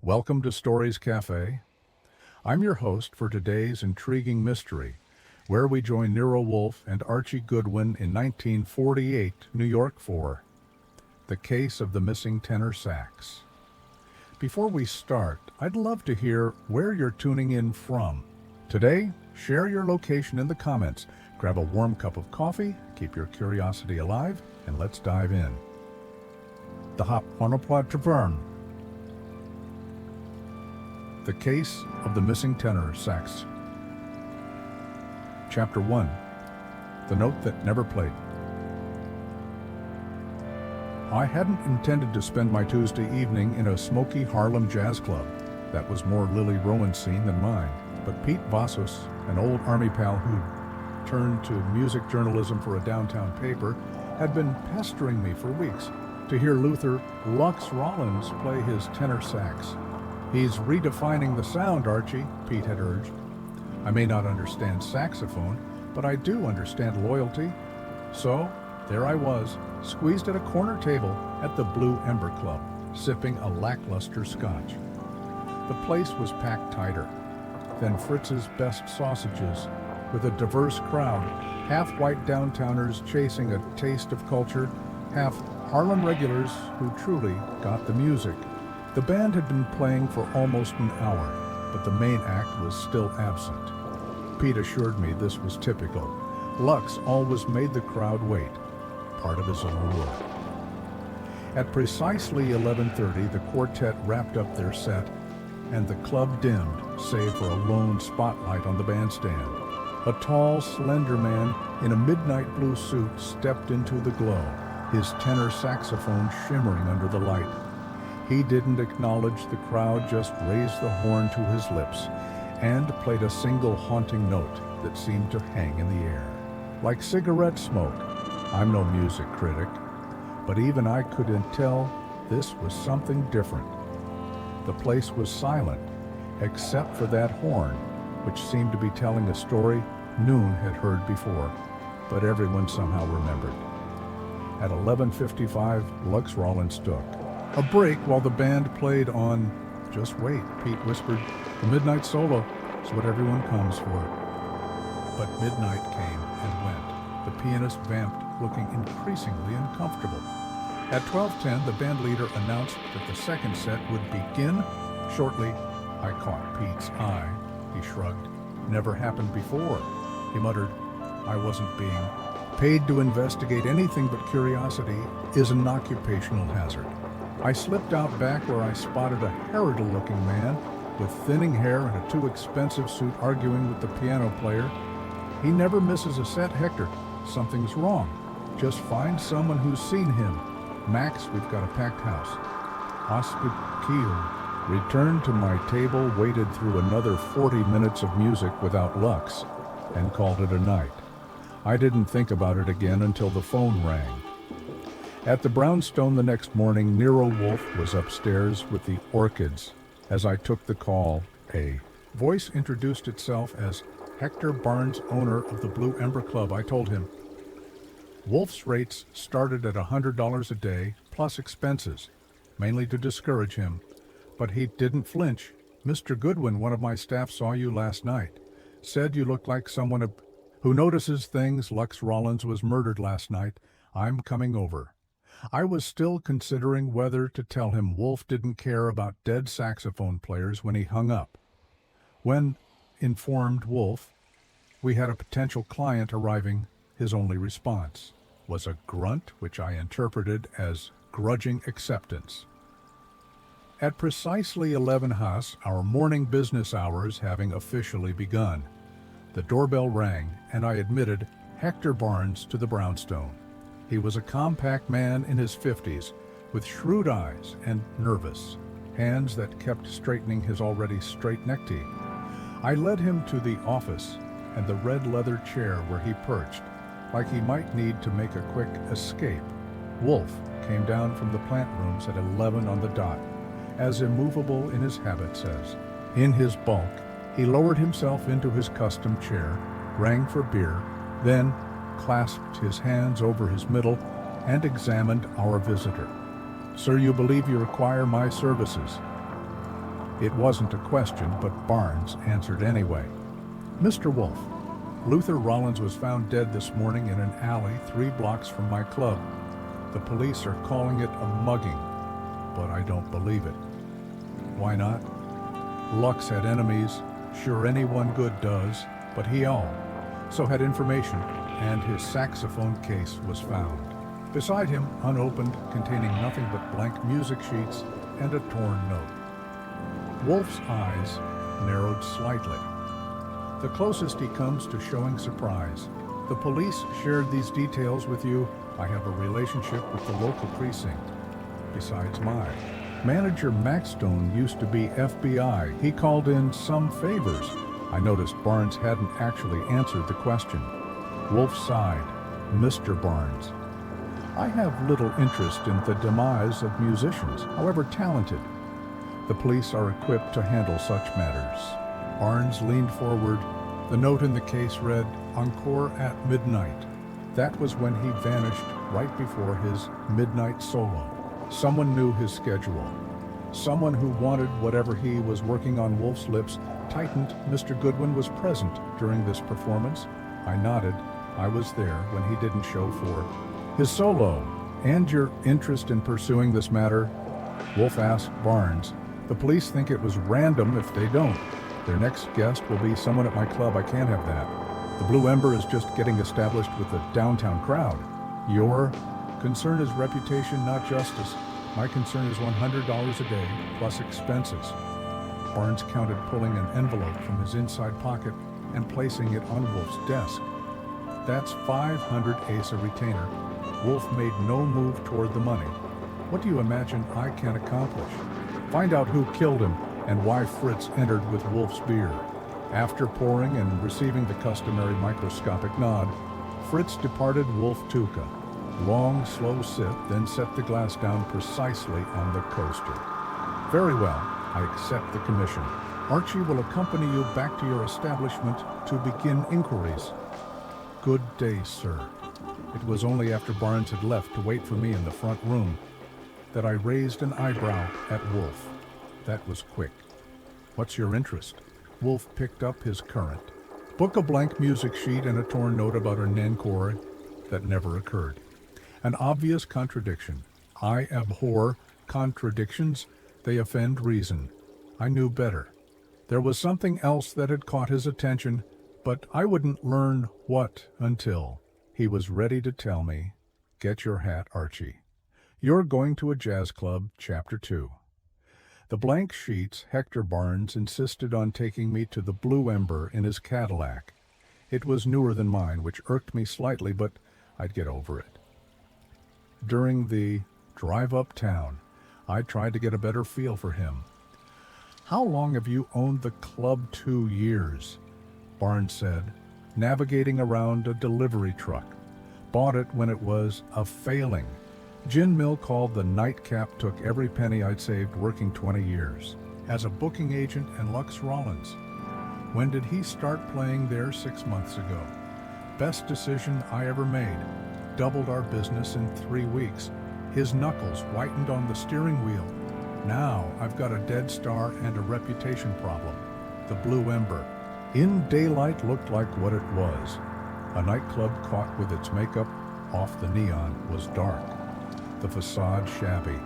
Welcome to Stories Cafe. I'm your host for today's intriguing mystery, where we join Nero Wolfe and Archie Goodwin in 1948 New York for The Case of the Missing Tenor Sax. Before we start, I'd love to hear where you're tuning in from. Today, share your location in the comments, grab a warm cup of coffee, keep your curiosity alive, and let's dive in. The Hop on a Plat Tavern. The Case of the Missing Tenor Sax. Chapter 1. The Note That Never Played. I hadn't intended to spend my Tuesday evening in a smoky Harlem jazz club. That was more Lily Rowan's scene than mine. But Pete Vassos, an old Army pal who turned to music journalism for a downtown paper, had been pestering me for weeks to hear Luther Lux Rollins play his tenor sax. "He's redefining the sound, Archie," Pete had urged. I may not understand saxophone, but I do understand loyalty. So, there I was, squeezed at a corner table at the Blue Ember Club, sipping a lackluster scotch. The place was packed tighter than Fritz's best sausages, with a diverse crowd, half white downtowners chasing a taste of culture, half Harlem regulars who truly got the music. The band had been playing for almost an hour, but the main act was still absent. Pete assured me this was typical. Lux always made the crowd wait, part of his allure. At precisely 11:30, the quartet wrapped up their set, and the club dimmed, save for a lone spotlight on the bandstand. A tall, slender man in a midnight blue suit stepped into the glow, his tenor saxophone shimmering under the light. He didn't acknowledge the crowd, just raised the horn to his lips and played a single haunting note that seemed to hang in the air, like cigarette smoke. I'm no music critic, but even I couldn't tell this was something different. The place was silent, except for that horn, which seemed to be telling a story Noon had heard before, but everyone somehow remembered. At 11:55, Lux Rollins took a break while the band played on "Just Wait," Pete whispered. "The midnight solo is what everyone comes for." But midnight came and went. The pianist vamped, looking increasingly uncomfortable. At 12:10, the band leader announced that the second set would begin shortly. I caught Pete's eye. He shrugged. "Never happened before," he muttered. "I wasn't being paid to investigate anything, but curiosity is an occupational hazard." I slipped out back where I spotted a Herodal-looking man with thinning hair and a too expensive suit arguing with the piano player. "He never misses a set, Hector. Something's wrong. Just find someone who's seen him. Max, we've got a packed house." Hospital. Returned to my table, waited through another 40 minutes of music without Lux, and called it a night. I didn't think about it again until the phone rang. At the brownstone the next morning, Nero Wolfe was upstairs with the orchids. As I took the call, a voice introduced itself as Hector Barnes, owner of the Blue Ember Club. I told him. Wolfe's rates started at $100 a day, plus expenses, mainly to discourage him. But he didn't flinch. "Mr. Goodwin, one of my staff saw you last night. Said you looked like someone who notices things. Lux Rollins was murdered last night. I'm coming over." I was still considering whether to tell him Wolfe didn't care about dead saxophone players when he hung up. When informed Wolfe we had a potential client arriving, his only response was a grunt which I interpreted as grudging acceptance. At precisely 11 Haas, our morning business hours having officially begun, the doorbell rang and I admitted Hector Barnes to the brownstone. He was a compact man in his 50s, with shrewd eyes and nervous hands that kept straightening his already straight necktie. I led him to the office and the red leather chair where he perched, like he might need to make a quick escape. Wolfe came down from the plant rooms at 11 on the dot, as immovable in his habits as. In his bulk, he lowered himself into his custom chair, rang for beer, then clasped his hands over his middle and examined our visitor. "Sir, you believe you require my services?" It wasn't a question, but Barnes answered anyway. Mr. Wolfe, Luther Rollins was found dead this morning in an alley 3 blocks from my club. The police are calling it a mugging, but I don't believe it. Why not? Lux had enemies, sure anyone good does, but he also had information, and his saxophone case was found. Beside him, unopened, containing nothing but blank music sheets and a torn note. Wolfe's eyes narrowed slightly. The closest he comes to showing surprise. The police shared these details with you. I have a relationship with the local precinct, besides mine. Manager Maxstone used to be FBI. He called in some favors. I noticed Barnes hadn't actually answered the question. Wolfe sighed. Mr. Barnes, I have little interest in the demise of musicians, however talented. The police are equipped to handle such matters. Barnes leaned forward. The note in the case read, Encore at midnight. That was when he vanished right before his midnight solo. Someone knew his schedule. Someone who wanted whatever he was working on. Wolfe's lips tightened. Mr. Goodwin was present during this performance. I nodded. I was there when he didn't show for his solo. And your interest in pursuing this matter? Wolfe asked Barnes. The police think it was random if they don't. Their next guest will be someone at my club. I can't have that. The Blue Ember is just getting established with the downtown crowd. Your concern is reputation, not justice. My concern is $100 a day, plus expenses. Barnes counted, pulling an envelope from his inside pocket and placing it on Wolfe's desk. That's 500 ace a retainer. Wolfe made no move toward the money. What do you imagine I can accomplish? Find out who killed him and why Fritz entered with Wolfe's beer. After pouring and receiving the customary microscopic nod, Fritz departed Wolfe Tuca. Long, slow sip, then set the glass down precisely on the coaster. Very well, I accept the commission. Archie will accompany you back to your establishment to begin inquiries. Good day, sir. It was only after Barnes had left to wait for me in the front room that I raised an eyebrow at Wolfe. That was quick. What's your interest? Wolfe picked up his current. Book a blank music sheet and a torn note about an encore that never occurred. An obvious contradiction. I abhor contradictions. They offend reason. I knew better. There was something else that had caught his attention, but I wouldn't learn what until he was ready to tell me. Get your hat, Archie. You're going to a jazz club, Chapter 2. The blank sheets, Hector Barnes insisted on taking me to the Blue Ember in his Cadillac. It was newer than mine, which irked me slightly, but I'd get over it. During the drive uptown, I tried to get a better feel for him. How long have you owned the club? 2 years, Barnes said, navigating around a delivery truck. Bought it when it was a failing. Gin mill called the Nightcap took every penny I'd saved working 20 years. As a booking agent and Lux Rollins. When did he start playing there? 6 months ago. Best decision I ever made. Doubled our business in 3 weeks. His knuckles whitened on the steering wheel. Now I've got a dead star and a reputation problem. The Blue Ember. In daylight looked like what it was. A nightclub caught with its makeup off. The neon was dark. The facade shabby.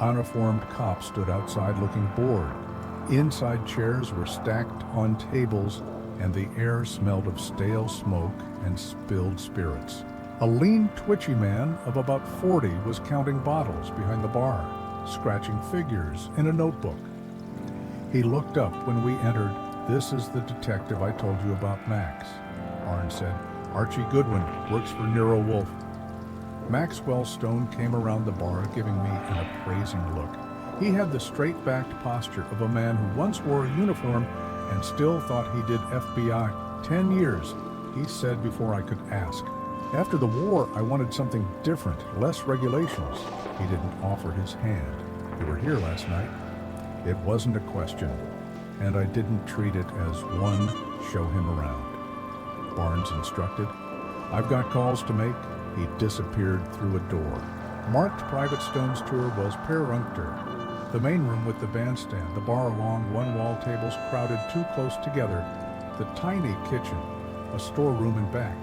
Uniformed cops stood outside looking bored. Inside chairs were stacked on tables, and the air smelled of stale smoke and spilled spirits. A lean, twitchy man of about 40 was counting bottles behind the bar, scratching figures in a notebook. He looked up when we entered. This is the detective I told you about, Max. Barnes said. Archie Goodwin, works for Nero Wolfe. Maxwell Stone came around the bar, giving me an appraising look. He had the straight-backed posture of a man who once wore a uniform and still thought he did FBI. 10 years, he said before I could ask. After the war, I wanted something different, less regulations. He didn't offer his hand. You were here last night. It wasn't a question, and I didn't treat it as one. Show him around. Barnes instructed. I've got calls to make. He disappeared through a door. Marked Private Stone's tour was perfunctory. The main room with the bandstand, the bar along one-wall tables crowded too close together, the tiny kitchen, a storeroom and back.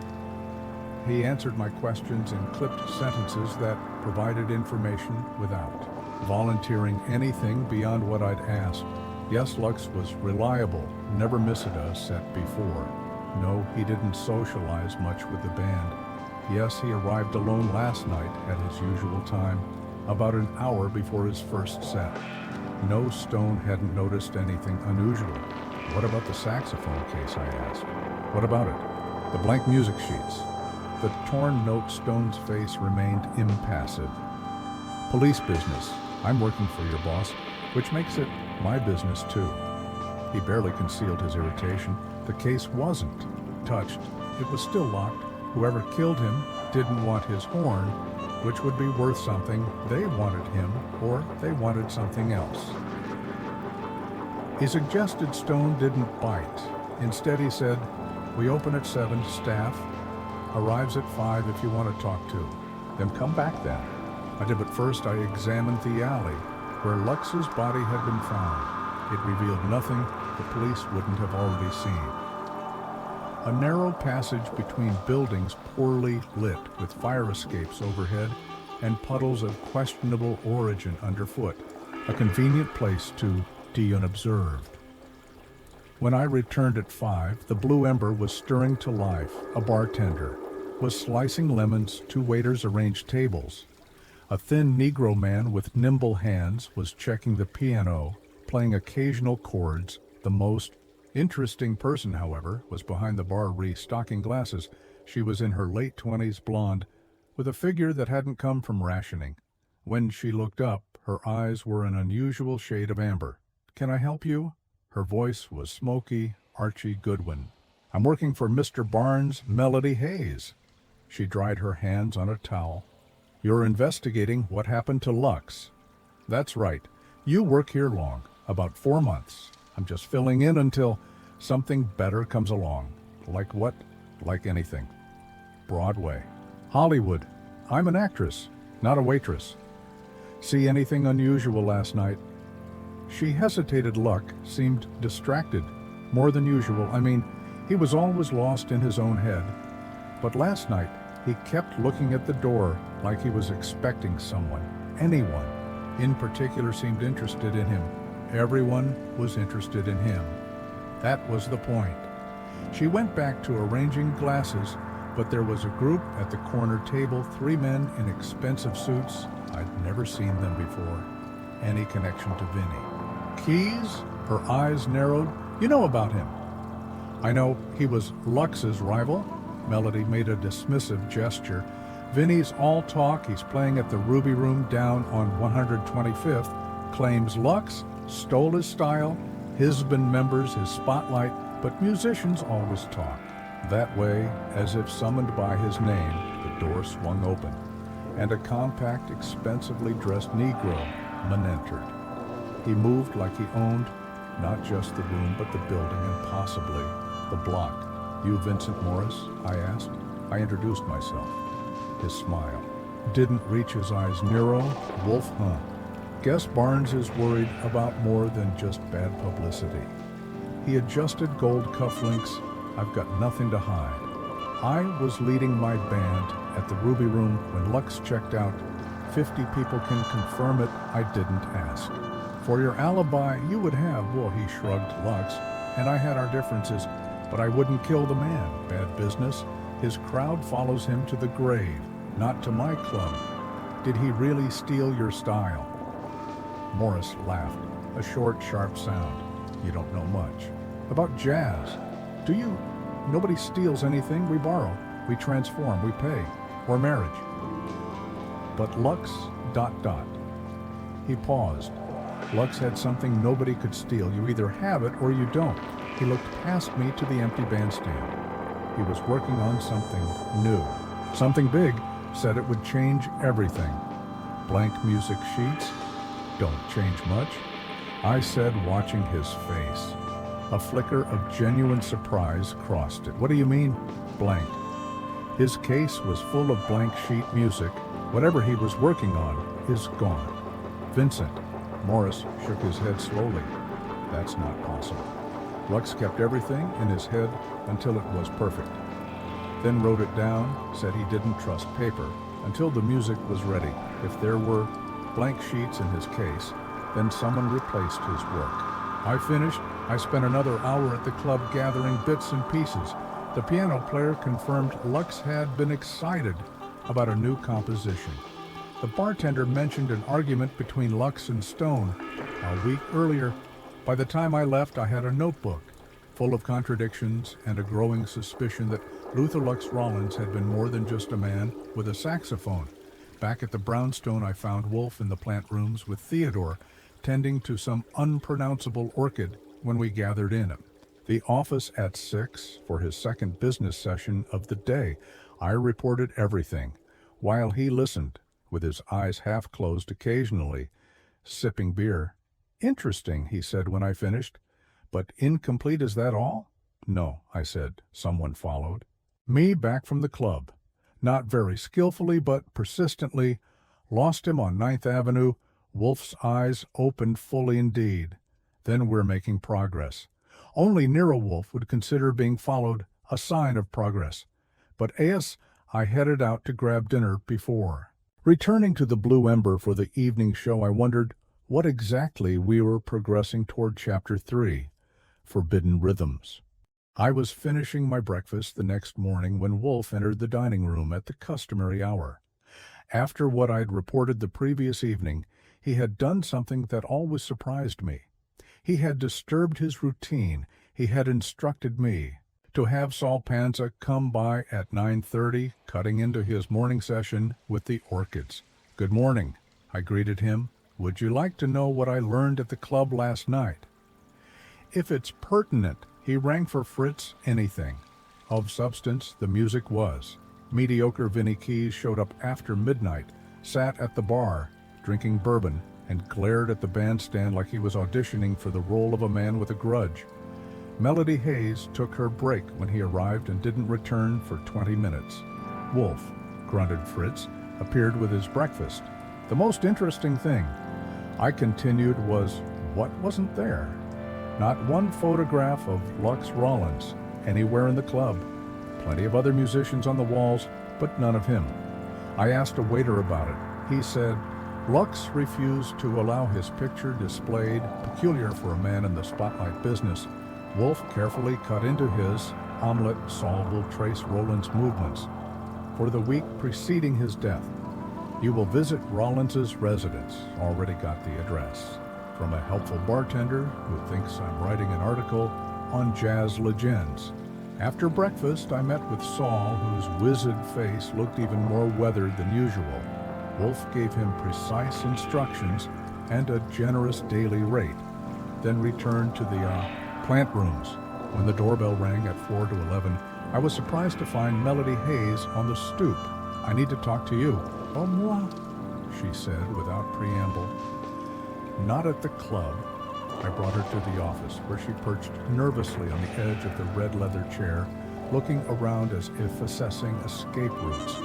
He answered my questions in clipped sentences that provided information without volunteering anything beyond what I'd asked. Yes, Lux was reliable, never missed a set before. No, he didn't socialize much with the band. Yes, he arrived alone last night at his usual time, about an hour before his first set. No, Stone hadn't noticed anything unusual. What about the saxophone case, I asked. What about it? The blank music sheets. The torn note. Stone's face remained impassive. Police business. I'm working for your boss, which makes it my business too. He barely concealed his irritation. The case wasn't touched. It was still locked. Whoever killed him didn't want his horn, which would be worth something. They wanted him, or they wanted something else. He suggested Stone didn't bite. Instead, he said, "We open at 7, staff arrives at 5 if you want to talk to. Then come back then." I did, but first I examined the alley where Lux's body had been found. It revealed nothing the police wouldn't have already seen. A narrow passage between buildings poorly lit with fire escapes overhead and puddles of questionable origin underfoot. A convenient place to be unobserved. When I returned at 5, the Blue Ember was stirring to life. A bartender was slicing lemons. 2 waiters arranged tables. A thin Negro man with nimble hands was checking the piano, playing occasional chords. The most interesting person, however, was behind the bar restocking glasses. She was in her late 20s, blonde, with a figure that hadn't come from rationing. When she looked up, her eyes were an unusual shade of amber. "Can I help you?" Her voice was smoky, Archie Goodwin. "I'm working for Mr. Barnes, Melody Hayes." She dried her hands on a towel. "You're investigating what happened to Lux." "That's right. You work here long, about 4 months. I'm just filling in until something better comes along." "Like what?" "Like anything. Broadway. Hollywood. I'm an actress, not a waitress." "See anything unusual last night?" She hesitated. Luck seemed distracted, more than usual. I mean, he was always lost in his own head. But last night, he kept looking at the door like he was expecting someone. Anyone in particular seemed interested in him. Everyone was interested in him. That was the point. She went back to arranging glasses, but there was a group at the corner table, 3 men in expensive suits. I'd never seen them before. Any connection to Vinny? Keys? Her eyes narrowed. "You know about him." "I know he was Lux's rival." Melody made a dismissive gesture. "Vinny's all talk. He's playing at the Ruby Room down on 125th. Claims Lux stole his style, his been members, his spotlight, but musicians always talk." That way, as if summoned by his name, the door swung open, and a compact, expensively dressed Negro man entered. He moved like he owned not just the room, but the building and possibly the block. "You Vincent Morris?" I asked. I introduced myself. His smile didn't reach his eyes. "Nero Wolfe, huh? Guess Barnes is worried about more than just bad publicity." He adjusted gold cufflinks. "I've got nothing to hide. I was leading my band at the Ruby Room when Lux checked out. 50 people can confirm it. I didn't ask. For your alibi, you would have." "Well," he shrugged. "Lux and I had our differences, but I wouldn't kill the man. Bad business. His crowd follows him to the grave, not to my club." "Did he really steal your style?" Morris laughed, a short, sharp sound. "You don't know much about jazz, do you? Nobody steals anything. We borrow, we transform, we pay, or marriage. But Lux, ... He paused. "Lux had something nobody could steal. You either have it or you don't." He looked past me to the empty bandstand. He was working on something new, something big. Said it would change everything. "Blank music sheets don't change much," I said, watching his face. A flicker of genuine surprise crossed it. "What do you mean, blank?" His case was full of blank sheet music. Whatever he was working on is gone. "Vincent, Morris shook his head slowly. That's not possible. Lux kept everything in his head until it was perfect. Then wrote it down, said he didn't trust paper until the music was ready. If there were blank sheets in his case, then someone replaced his work. I finished. I spent another hour at the club gathering bits and pieces. The piano player confirmed Lux had been excited about a new composition. The bartender mentioned an argument between Lux and Stone a week earlier. By the time I left, I had a notebook full of contradictions and a growing suspicion that Luther Lux Rollins had been more than just a man with a saxophone. Back at the brownstone, I found Wolfe in the plant rooms with Theodore, tending to some unpronounceable orchid when we gathered in him. The office at 6 for his second business session of the day. I reported everything, while he listened, with his eyes half closed occasionally, sipping beer. Interesting, he said when I finished. But incomplete, is that all? No, I said. Someone followed. Me back from the club. Not very skillfully, but persistently. Lost him on 9th Avenue. Wolfe's eyes opened fully indeed. Then we're making progress. Only Nero Wolfe would consider being followed a sign of progress. But I headed out to grab dinner before. Returning to the Blue Ember for the evening show, I wondered what exactly we were progressing toward Chapter 3, Forbidden Rhythms. I was finishing my breakfast the next morning when Wolfe entered the dining room at the customary hour. After what I'd reported the previous evening, he had done something that always surprised me. He had disturbed his routine. He had instructed me to have Saul Panza come by at 9:30, cutting into his morning session with the orchids. Good morning, I greeted him. Would you like to know what I learned at the club last night? If it's pertinent, he rang for Fritz anything. Of substance, the music was. Mediocre Vinnie Keys showed up after midnight, sat at the bar, drinking bourbon, and glared at the bandstand like he was auditioning for the role of a man with a grudge. Melody Hayes took her break when he arrived and didn't return for 20 minutes. Wolfe, grunted Fritz, appeared with his breakfast. The most interesting thing, I continued, was what wasn't there? Not one photograph of Lux Rollins anywhere in the club. Plenty of other musicians on the walls, but none of him. I asked a waiter about it. He said Lux refused to allow his picture displayed, peculiar for a man in the spotlight business. Wolfe carefully cut into his omelet Saul will trace Rollins' movements for the week preceding his death. You will visit Rollins's residence. Already got the address. From a helpful bartender who thinks I'm writing an article on jazz legends. After breakfast, I met with Saul, whose wizened face looked even more weathered than usual. Wolfe gave him precise instructions and a generous daily rate, then returned to the plant rooms. When the doorbell rang at 4 to 11, I was surprised to find Melody Hayes on the stoop. I need to talk to you. Oh, moi, she said without preamble. Not at the club. I brought her to the office, where she perched nervously on the edge of the red leather chair, looking around as if assessing escape routes.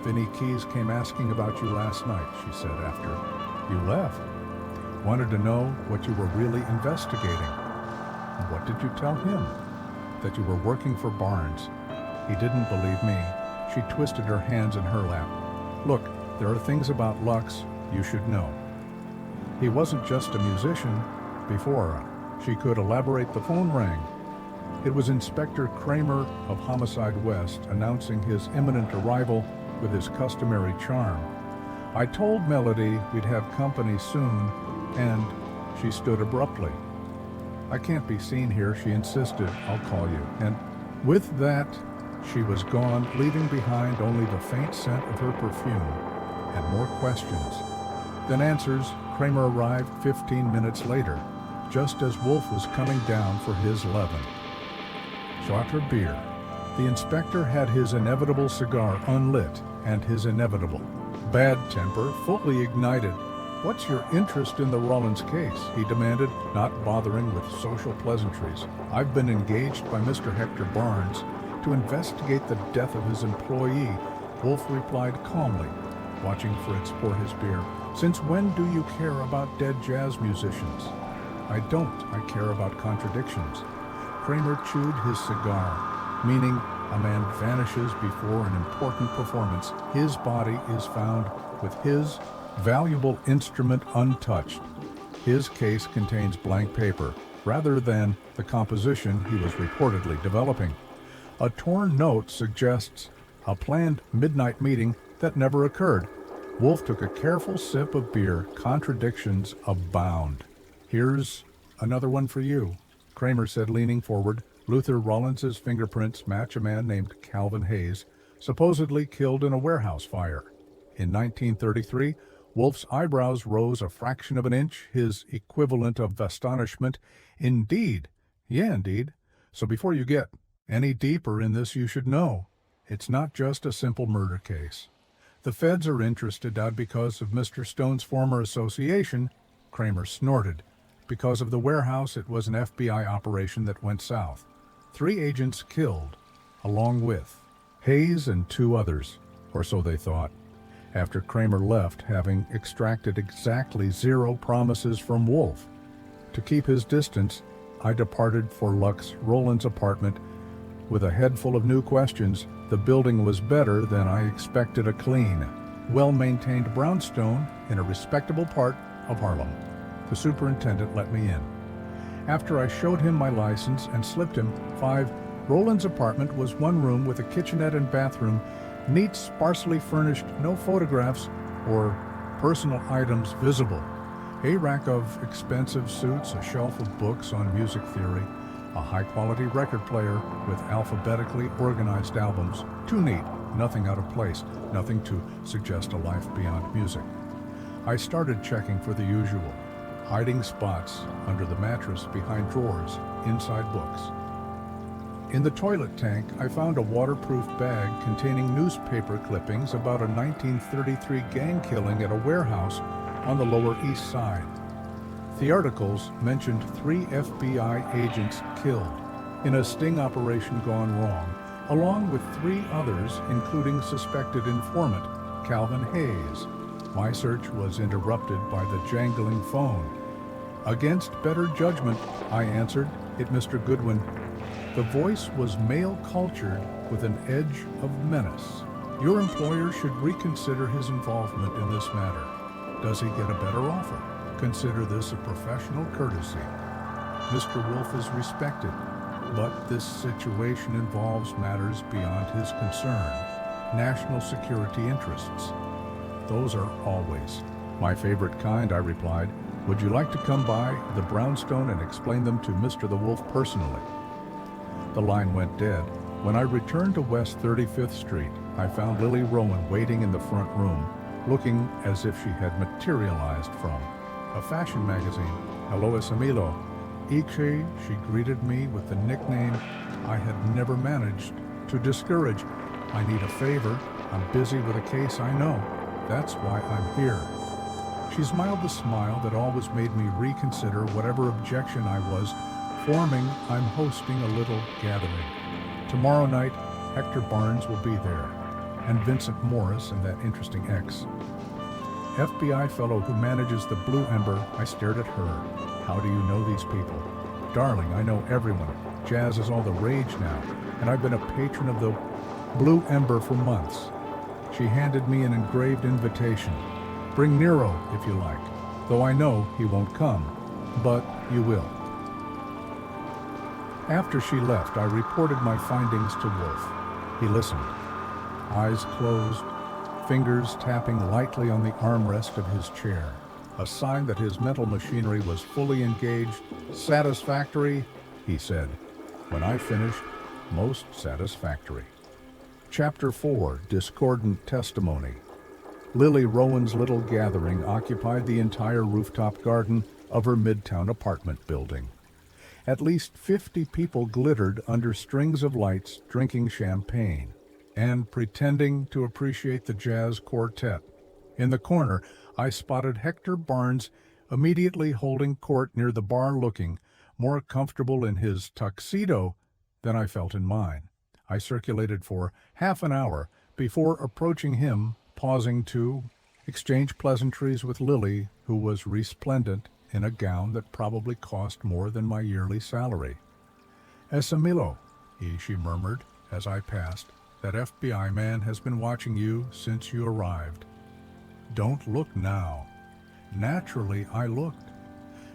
Vinnie Keys came asking about you last night, she said after you left. Wanted to know what you were really investigating. And what did you tell him? That you were working for Barnes. He didn't believe me. She twisted her hands in her lap. Look, there are things about Lux you should know. He wasn't just a musician. Before she could elaborate, the phone rang. It was Inspector Kramer of Homicide West announcing his imminent arrival with his customary charm. I told Melody we'd have company soon, and she stood abruptly. I can't be seen here, she insisted. I'll call you. And with that, she was gone, leaving behind only the faint scent of her perfume and more questions. Then answers. Kramer arrived 15 minutes later, just as Wolfe was coming down for his 11. Shot her beer. The inspector had his inevitable cigar unlit, and his inevitable bad temper fully ignited. What's your interest in the Rollins case? He demanded, not bothering with social pleasantries. I've been engaged by Mr. Hector Barnes to investigate the death of his employee, Wolfe replied calmly, watching Fritz pour his beer. Since when do you care about dead jazz musicians? I don't. I care about contradictions. Kramer chewed his cigar, meaning a man vanishes before an important performance. His body is found with his valuable instrument untouched. His case contains blank paper, rather than the composition he was reportedly developing. A torn note suggests a planned midnight meeting that never occurred. Wolfe took a careful sip of beer. Contradictions abound. Here's another one for you, Kramer said, leaning forward. Luther Rollins's fingerprints match a man named Calvin Hayes, supposedly killed in a warehouse fire. In 1933, Wolfe's eyebrows rose a fraction of an inch, his equivalent of astonishment. Indeed. Yeah, indeed. So before you get any deeper in this, you should know, it's not just a simple murder case. The feds are interested not because of Mr. Stone's former association, Kramer snorted. Because of the warehouse, it was an FBI operation that went south. 3 agents killed, along with Hayes and 2 others, or so they thought. After Kramer left, having extracted exactly 0 promises from Wolfe. To keep his distance, I departed for Lux Roland's apartment with a head full of new questions. The building was better than I expected. A clean, well-maintained brownstone in a respectable part of Harlem. The superintendent let me in. After I showed him my license and slipped him 5, Roland's apartment was 1 room with a kitchenette and bathroom, neat, sparsely furnished, no photographs or personal items visible. A rack of expensive suits, a shelf of books on music theory, a high-quality record player with alphabetically organized albums. Too neat, nothing out of place, nothing to suggest a life beyond music. I started checking for the usual, hiding spots under the mattress, behind drawers, inside books. In the toilet tank, I found a waterproof bag containing newspaper clippings about a 1933 gang killing at a warehouse on the Lower East Side. The articles mentioned 3 FBI agents killed in a sting operation gone wrong, along with 3 others, including suspected informant Calvin Hayes. My search was interrupted by the jangling phone. Against better judgment, I answered it. Mr. Goodwin. The voice was male-cultured with an edge of menace. Your employer should reconsider his involvement in this matter. Does he get a better offer? Consider this a professional courtesy. Mr. Wolfe is respected, but this situation involves matters beyond his concern. National security interests. Those are always my favorite kind, I replied. Would you like to come by the brownstone and explain them to Mr. the Wolf personally? The line went dead. When I returned to West 35th Street, I found Lily Rowan waiting in the front room, looking as if she had materialized from a fashion magazine. Hello, Esamilo. Iche, she greeted me with the nickname I had never managed to discourage. I need a favor. I'm busy with a case I know. That's why I'm here. She smiled the smile that always made me reconsider whatever objection I was forming. I'm hosting a little gathering. Tomorrow night, Hector Barnes will be there, and Vincent Morris and that interesting FBI fellow who manages the Blue Ember. I stared at her. How do you know these people? Darling, I know everyone. Jazz is all the rage now, and I've been a patron of the Blue Ember for months. She handed me an engraved invitation. Bring Nero, if you like, though I know he won't come, but you will. After she left, I reported my findings to Wolfe. He listened, eyes closed, fingers tapping lightly on the armrest of his chair, a sign that his mental machinery was fully engaged. Satisfactory, he said. When I finished, most satisfactory. Chapter 4, Discordant Testimony. Lily Rowan's little gathering occupied the entire rooftop garden of her Midtown apartment building. At least 50 people glittered under strings of lights, drinking champagne and pretending to appreciate the jazz quartet. In the corner, I spotted Hector Barnes immediately holding court near the bar, looking more comfortable in his tuxedo than I felt in mine. I circulated for half an hour before approaching him, pausing to exchange pleasantries with Lily, who was resplendent in a gown that probably cost more than my yearly salary. "Esamilo," she murmured as I passed, "that FBI man has been watching you since you arrived." Don't look now. Naturally, I looked.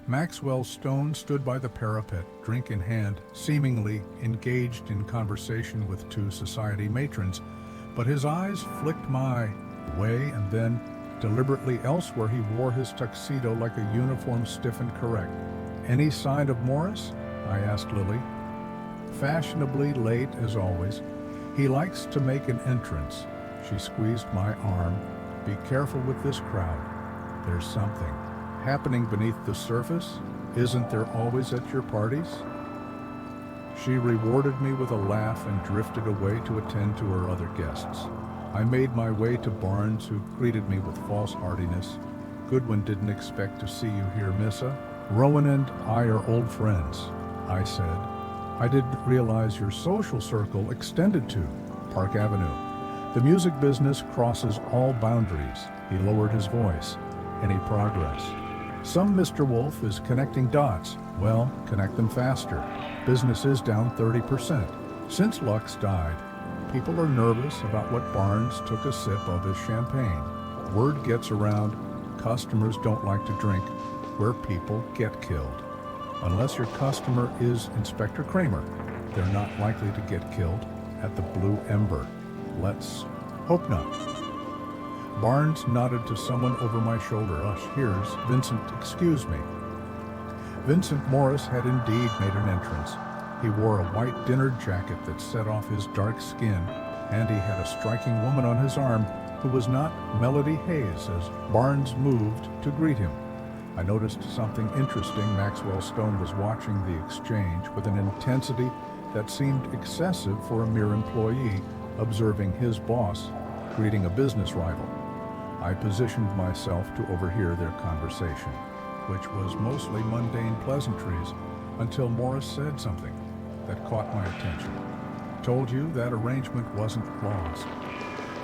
Maxwell Stone stood by the parapet, drink in hand, seemingly engaged in conversation with two society matrons, but his eyes flicked my way and then deliberately elsewhere. He wore his tuxedo like a uniform stiff and correct. "Any sign of Morris?" I asked Lily. "Fashionably late as always. He likes to make an entrance." She squeezed my arm. "Be careful with this crowd. There's something happening beneath the surface. Isn't there always at your parties?" She rewarded me with a laugh and drifted away to attend to her other guests. I made my way to Barnes, who greeted me with false heartiness. "Goodwin didn't expect to see you here, Missa. Rowan and I are old friends," I said. "I didn't realize your social circle extended to Park Avenue. The music business crosses all boundaries." He lowered his voice. "Any progress?" "Some Mr. Wolfe is connecting dots." "Well, connect them faster. Business is down 30%. Since Lux died, people are nervous about what Barnes took a sip of his champagne. Word gets around, customers don't like to drink where people get killed. Unless your customer is Inspector Kramer, they're not likely to get killed at the Blue Ember. Let's hope not." Barnes nodded to someone over my shoulder. "Here's Vincent, excuse me." Vincent Morris had indeed made an entrance. He wore a white dinner jacket that set off his dark skin, and he had a striking woman on his arm who was not Melody Hayes as Barnes moved to greet him. I noticed something interesting. Maxwell Stone was watching the exchange with an intensity that seemed excessive for a mere employee, observing his boss greeting a business rival. I positioned myself to overhear their conversation, which was mostly mundane pleasantries, until Morris said something that caught my attention. "Told you that arrangement wasn't lost.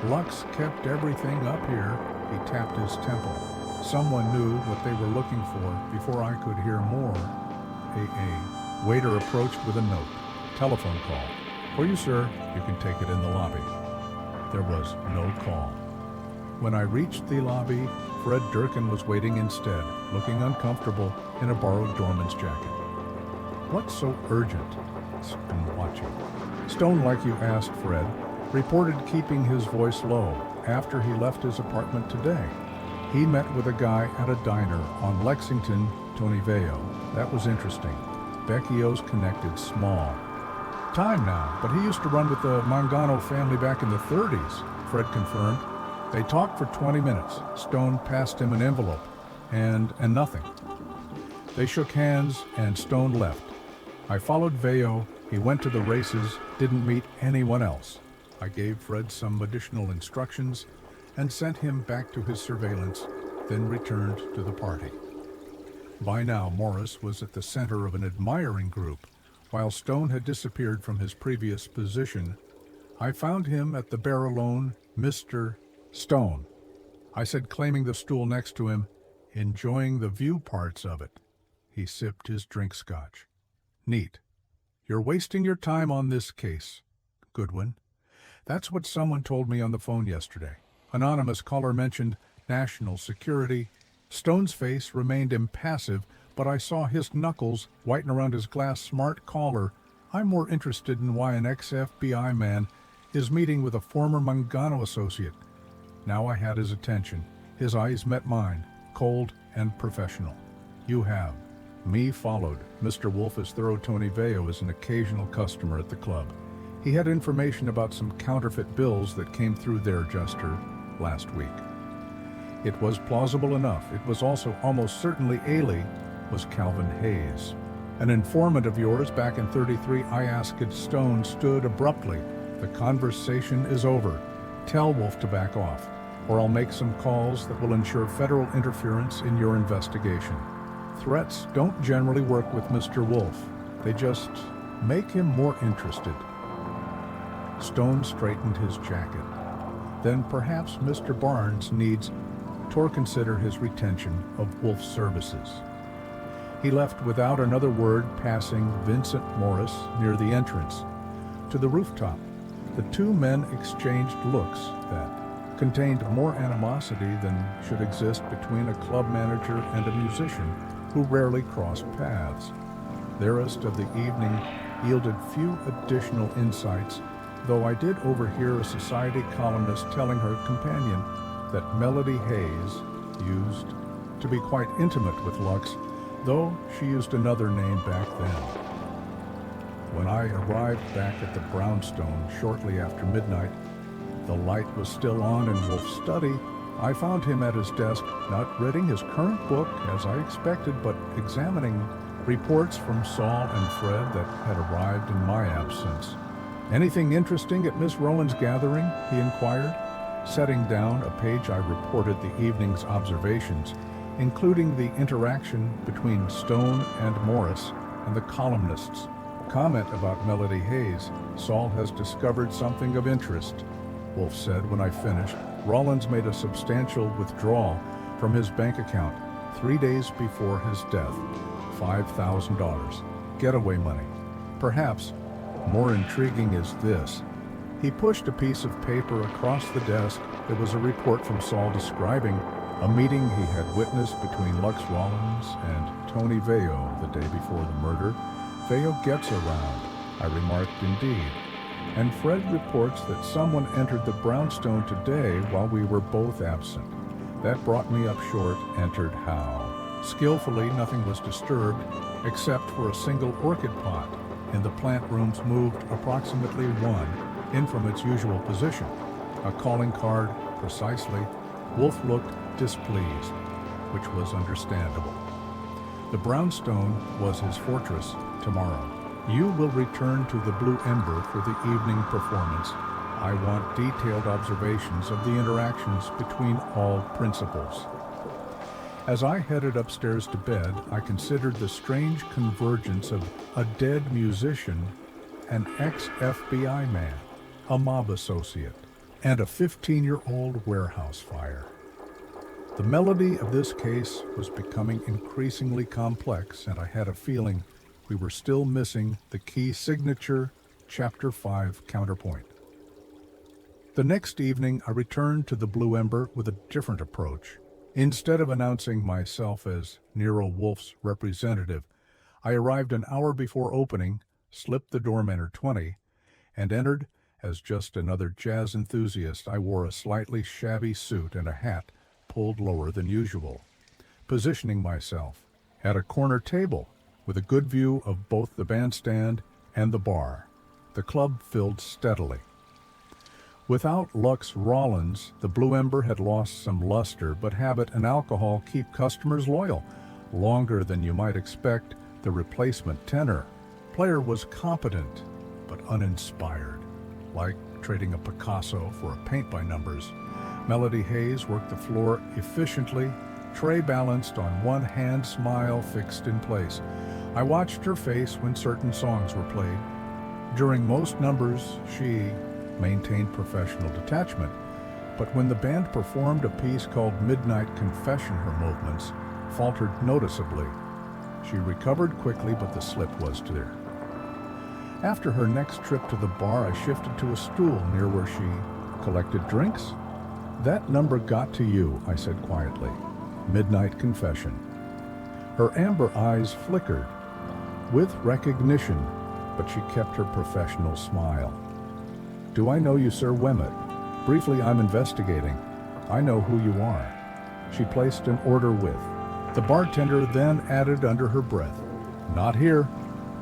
Lux kept everything up here." He tapped his temple. "Someone knew what they were looking for before I could hear more." A waiter approached with a note. "Telephone call. For you, sir. You can take it in the lobby." There was no call. When I reached the lobby, Fred Durkin was waiting instead, looking uncomfortable in a borrowed doorman's jacket. "What's so urgent?" "Been watching." "Stone, like you asked, Fred, reported keeping his voice low after he left his apartment today. He met with a guy at a diner on Lexington, Tony Veo. That was interesting. Vecchio's connected small time now, but he used to run with the Mangano family back in the 30s, Fred confirmed. They talked for 20 minutes. Stone passed him an envelope, and nothing. They shook hands, and Stone left. I followed Veo. He went to the races, didn't meet anyone else. I gave Fred some additional instructions and sent him back to his surveillance, then returned to the party. By now, Morris was at the center of an admiring group. While Stone had disappeared from his previous position, I found him at the bar alone. "Mr. Stone," I said, claiming the stool next to him, "enjoying the view parts of it." He sipped his drink scotch. "Neat. You're wasting your time on this case, Goodwin." "That's what someone told me on the phone yesterday." Anonymous caller mentioned national security. Stone's face remained impassive, but I saw his knuckles whiten around his glass smart collar. "I'm more interested in why an ex-FBI man is meeting with a former Mangano associate." Now I had his attention. His eyes met mine, cold and professional. "You have." Me followed. "Mr. Wolfe's thorough Tony Veo is an occasional customer at the club. He had information about some counterfeit bills that came through their adjuster last week." It was plausible enough. It was also almost certainly Ailey was Calvin Hayes. "An informant of yours back in 33, I asked." Stone stood abruptly. "The conversation is over. Tell Wolfe to back off, or I'll make some calls that will ensure federal interference in your investigation. Threats don't generally work with Mr. Wolfe. They just make him more interested." Stone straightened his jacket. "Then perhaps Mr. Barnes needs..." Tor consider his retention of Wolfe's services. He left without another word, passing Vincent Morris near the entrance to the rooftop. The two men exchanged looks that contained more animosity than should exist between a club manager and a musician who rarely crossed paths. Their rest of the evening yielded few additional insights, though I did overhear a society columnist telling her companion that Melody Hayes used to be quite intimate with Lux, though she used another name back then. When I arrived back at the brownstone shortly after midnight, the light was still on in Wolfe's study. I found him at his desk, not reading his current book as I expected, but examining reports from Saul and Fred that had arrived in my absence. "Anything interesting at Miss Rowan's gathering?" he inquired, setting down a page. I reported the evening's observations, including the interaction between Stone and Morris and the columnists' comment about Melody Hayes. "Saul has discovered something of interest," Wolfe said when I finished. "Rollins made a substantial withdrawal from his bank account 3 days before his death. $5,000. Getaway money. Perhaps more intriguing is this." He pushed a piece of paper across the desk. It was a report from Saul describing a meeting he had witnessed between Lux Rollins and Tony Veo the day before the murder. "Veo gets around," I remarked. "Indeed." "And Fred reports that someone entered the brownstone today while we were both absent. That brought me up short. Entered how?" Skillfully, nothing was disturbed except for a single orchid pot in the plant rooms, moved approximately 1 in from its usual position. A calling card, precisely. Wolfe looked displeased, which was understandable. The brownstone was his fortress. "Tomorrow, you will return to the Blue Ember for the evening performance. I want detailed observations of the interactions between all principals." As I headed upstairs to bed, I considered the strange convergence of a dead musician, an ex-FBI man, a mob associate, and a 15-year-old warehouse fire. The melody of this case was becoming increasingly complex, and I had a feeling we were still missing the key signature Chapter 5 counterpoint. The next evening, I returned to the Blue Ember with a different approach. Instead of announcing myself as Nero Wolfe's representative, I arrived an hour before opening, slipped the doorman 20, and entered as just another jazz enthusiast. I wore a slightly shabby suit and a hat pulled lower than usual, positioning myself at a corner table with a good view of both the bandstand and the bar. The club filled steadily. Without Lux Rollins, the Blue Ember had lost some luster, but habit and alcohol keep customers loyal. Longer than you might expect, the replacement tenor player was competent, but uninspired, like trading a Picasso for a paint-by-numbers. Melody Hayes worked the floor efficiently, tray balanced on one hand, smile fixed in place. I watched her face when certain songs were played. During most numbers, she maintained professional detachment, but when the band performed a piece called Midnight Confession, her movements faltered noticeably. She recovered quickly, but the slip was there. After her next trip to the bar, I shifted to a stool near where she collected drinks. "That number got to you," I said quietly. "Midnight Confession." Her amber eyes flickered with recognition, but she kept her professional smile. "Do I know you, Sir Wemmitt?" "Briefly, I'm investigating." "I know who you are." She placed an order with. The bartender then added under her breath, "Not here.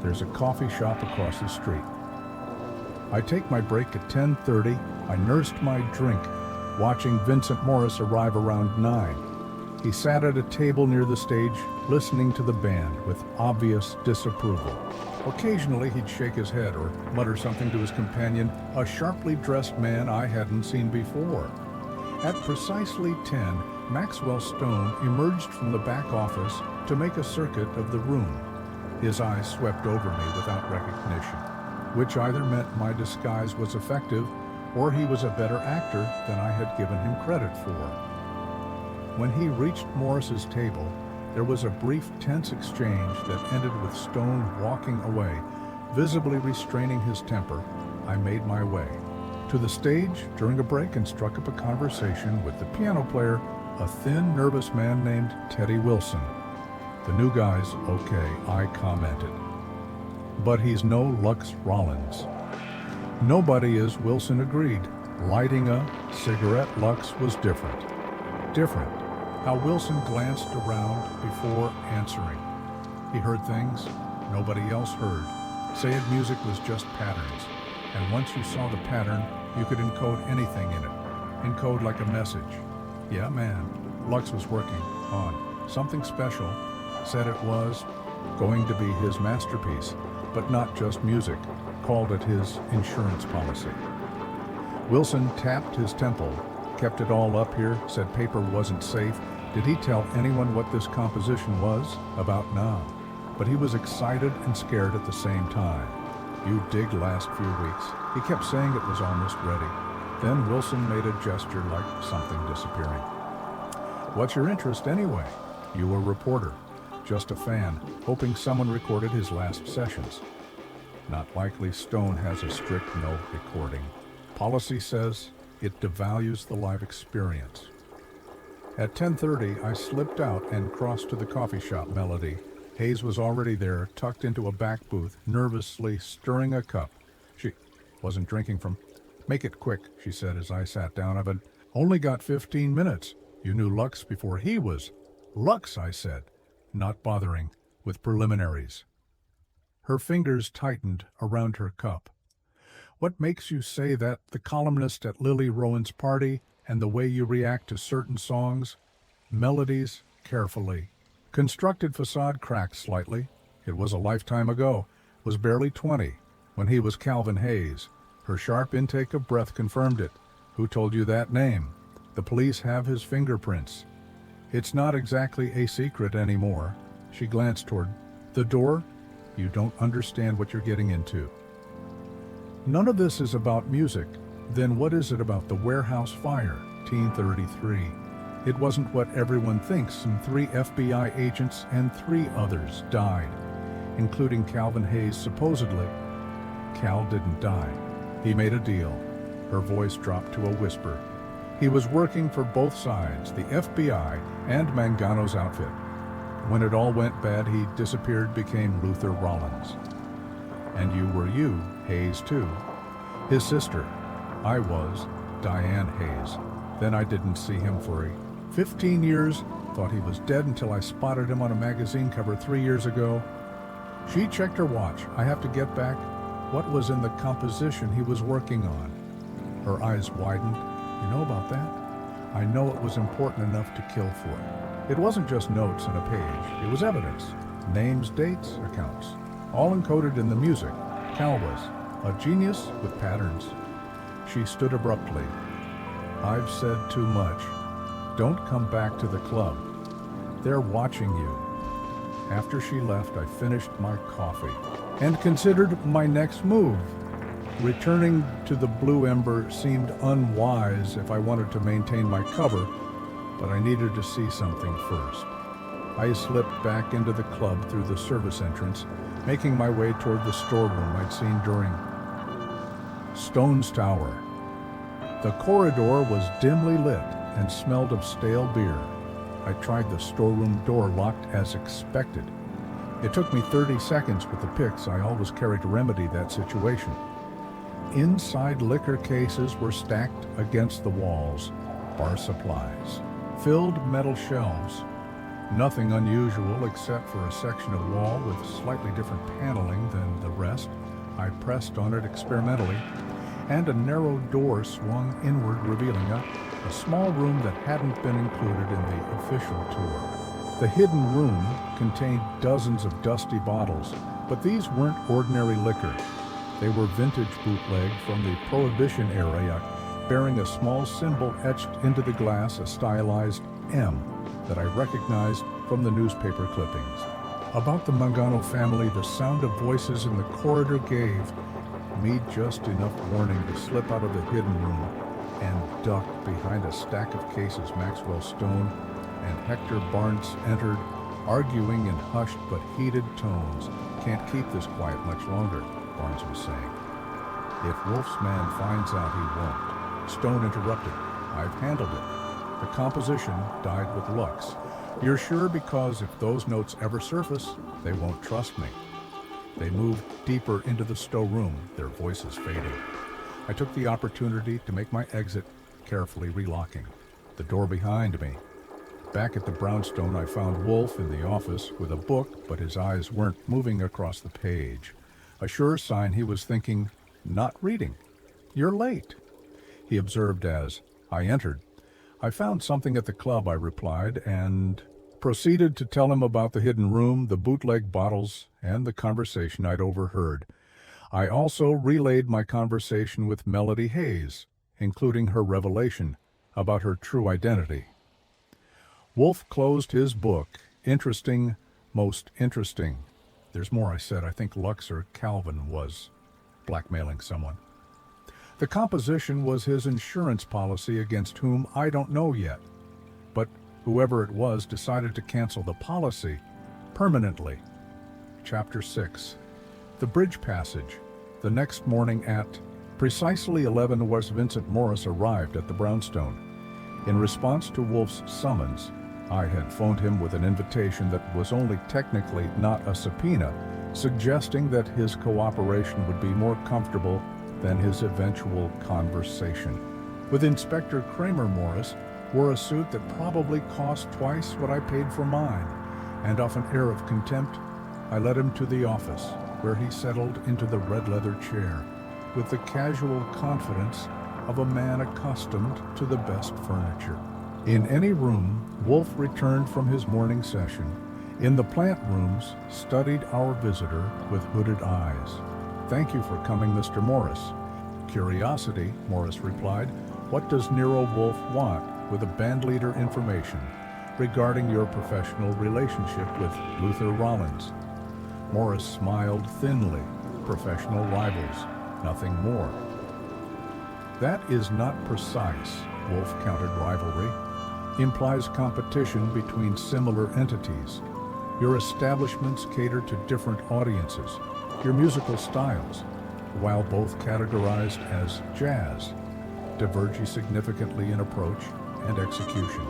There's a coffee shop across the street." I take my break at 10:30. I nursed my drink, watching Vincent Morris arrive around 9. He sat at a table near the stage, listening to the band with obvious disapproval. Occasionally he'd shake his head or mutter something to his companion, a sharply dressed man I hadn't seen before. At precisely 10, Maxwell Stone emerged from the back office to make a circuit of the room. His eyes swept over me without recognition, which either meant my disguise was effective or he was a better actor than I had given him credit for. When he reached Morris's table, there was a brief, tense exchange that ended with Stone walking away, visibly restraining his temper. I made my way to the stage during a break and struck up a conversation with the piano player, a thin, nervous man named Teddy Wilson. "The new guy's okay," I commented. "But he's no Lux Rollins." "Nobody is," Wilson agreed. Lighting a cigarette, Lux was different. Different. How Wilson glanced around before answering. He heard things nobody else heard. Say it music was just patterns. And once you saw the pattern, you could encode anything in it. Encode like a message. Yeah, man, Lux was working on something special. Said it was going to be his masterpiece, but not just music. Called it his insurance policy. Wilson tapped his temple. Kept it all up here, said paper wasn't safe. Did he tell anyone what this composition was? About now. But he was excited and scared at the same time. You dig last few weeks. He kept saying it was almost ready. Then Wilson made a gesture like something disappearing. "What's your interest anyway?" "You a reporter." "Just a fan, hoping someone recorded his last sessions." "Not likely. Stone has a strict no recording policy, says it devalues the live experience." At 10:30, I slipped out and crossed to the coffee shop Melody. Hayes was already there, tucked into a back booth, nervously stirring a cup. She wasn't drinking from. "Make it quick," she said as I sat down. "I've only got 15 minutes. You knew Lux before he was." "Lux," I said, not bothering with preliminaries. Her fingers tightened around her cup. "What makes you say that? The columnist at Lily Rowan's party and the way you react to certain songs?" Melodies, carefully. Constructed facade cracked slightly. It was a lifetime ago. Was barely 20 when he was Calvin Hayes. Her sharp intake of breath confirmed it. "Who told you that name?" "The police have his fingerprints." "It's not exactly a secret anymore." She glanced toward the door. "You don't understand what you're getting into." "None of this is about music. Then what is it about the warehouse fire?" 1933. "It wasn't what everyone thinks, and 3 FBI agents and 3 others died, including Calvin Hayes, supposedly." "Cal didn't die. He made a deal." Her voice dropped to a whisper. "He was working for both sides, the FBI and Mangano's outfit. When it all went bad, he disappeared, became Luther Rollins." "And you were you, Hayes too." "His sister. I was Diane Hayes. Then I didn't see him for 15 years. Thought he was dead until I spotted him on a magazine cover 3 years ago." She checked her watch. "I have to get back." "What was in the composition he was working on?" Her eyes widened. "You know about that?" "I know it was important enough to kill for. It wasn't just notes and a page. It was evidence. Names, dates, accounts. All encoded in the music. Cal was a genius with patterns." She stood abruptly. "I've said too much. Don't come back to the club. They're watching you." After she left, I finished my coffee and considered my next move. Returning to the Blue Ember seemed unwise if I wanted to maintain my cover, but I needed to see something first. I slipped back into the club through the service entrance, making my way toward the storeroom I'd seen during Stone's Tower. The corridor was dimly lit and smelled of stale beer. I tried the storeroom door, locked as expected. It took me 30 seconds with the picks I always carry to remedy that situation. Inside, liquor cases were stacked against the walls. Bar supplies. Filled metal shelves. Nothing unusual except for a section of wall with slightly different paneling than the rest. I pressed on it experimentally, and a narrow door swung inward, revealing a small room that hadn't been included in the official tour. The hidden room contained dozens of dusty bottles, but these weren't ordinary liquor. They were vintage bootleg from the Prohibition era, bearing a small symbol etched into the glass, a stylized M that I recognized from the newspaper clippings. About the Mangano family, the sound of voices in the corridor gave me just enough warning to slip out of the hidden room and duck behind a stack of cases. Maxwell Stone and Hector Barnes entered, arguing in hushed but heated tones. "Can't keep this quiet much longer," Barnes was saying. "If Wolfe's man finds out, he won't." Stone interrupted. "I've handled it. The composition died with Lux. You're sure? Because if those notes ever surface, they won't trust me." They moved deeper into the storeroom, their voices fading. I took the opportunity to make my exit, carefully relocking the door behind me. Back at the brownstone, I found Wolfe in the office with a book, but his eyes weren't moving across the page. A sure sign he was thinking, not reading. "You're late," he observed as I entered. "I found something at the club," I replied, and proceeded to tell him about the hidden room, the bootleg bottles, and the conversation I'd overheard. I also relayed my conversation with Melody Hayes, including her revelation about her true identity. Wolfe closed his book. "Interesting, most interesting." There's more, I said. "I think Lux or Calvin was blackmailing someone. The composition was his insurance policy against whom I don't know yet. But whoever it was decided to cancel the policy permanently." Chapter 6. The Bridge Passage. The next morning at precisely 11 West Vincent Morris arrived at the brownstone. In response to Wolfe's summons, I had phoned him with an invitation that was only technically not a subpoena, suggesting that his cooperation would be more comfortable than his eventual conversation. With Inspector Kramer, Morris wore a suit that probably cost twice what I paid for mine, and off an air of contempt, I led him to the office, where he settled into the red leather chair, with the casual confidence of a man accustomed to the best furniture. In any room, Wolfe returned from his morning session. In the plant rooms, studied our visitor with hooded eyes. "Thank you for coming, Mr. Morris." "Curiosity," Morris replied. "What does Nero Wolfe want with a bandleader information regarding your professional relationship with Luther Rollins?" Morris smiled thinly. "Professional rivals, nothing more." "That is not precise," Wolfe countered. "Rivalry implies competition between similar entities. Your establishments cater to different audiences. Your musical styles, while both categorized as jazz, diverge significantly in approach and execution.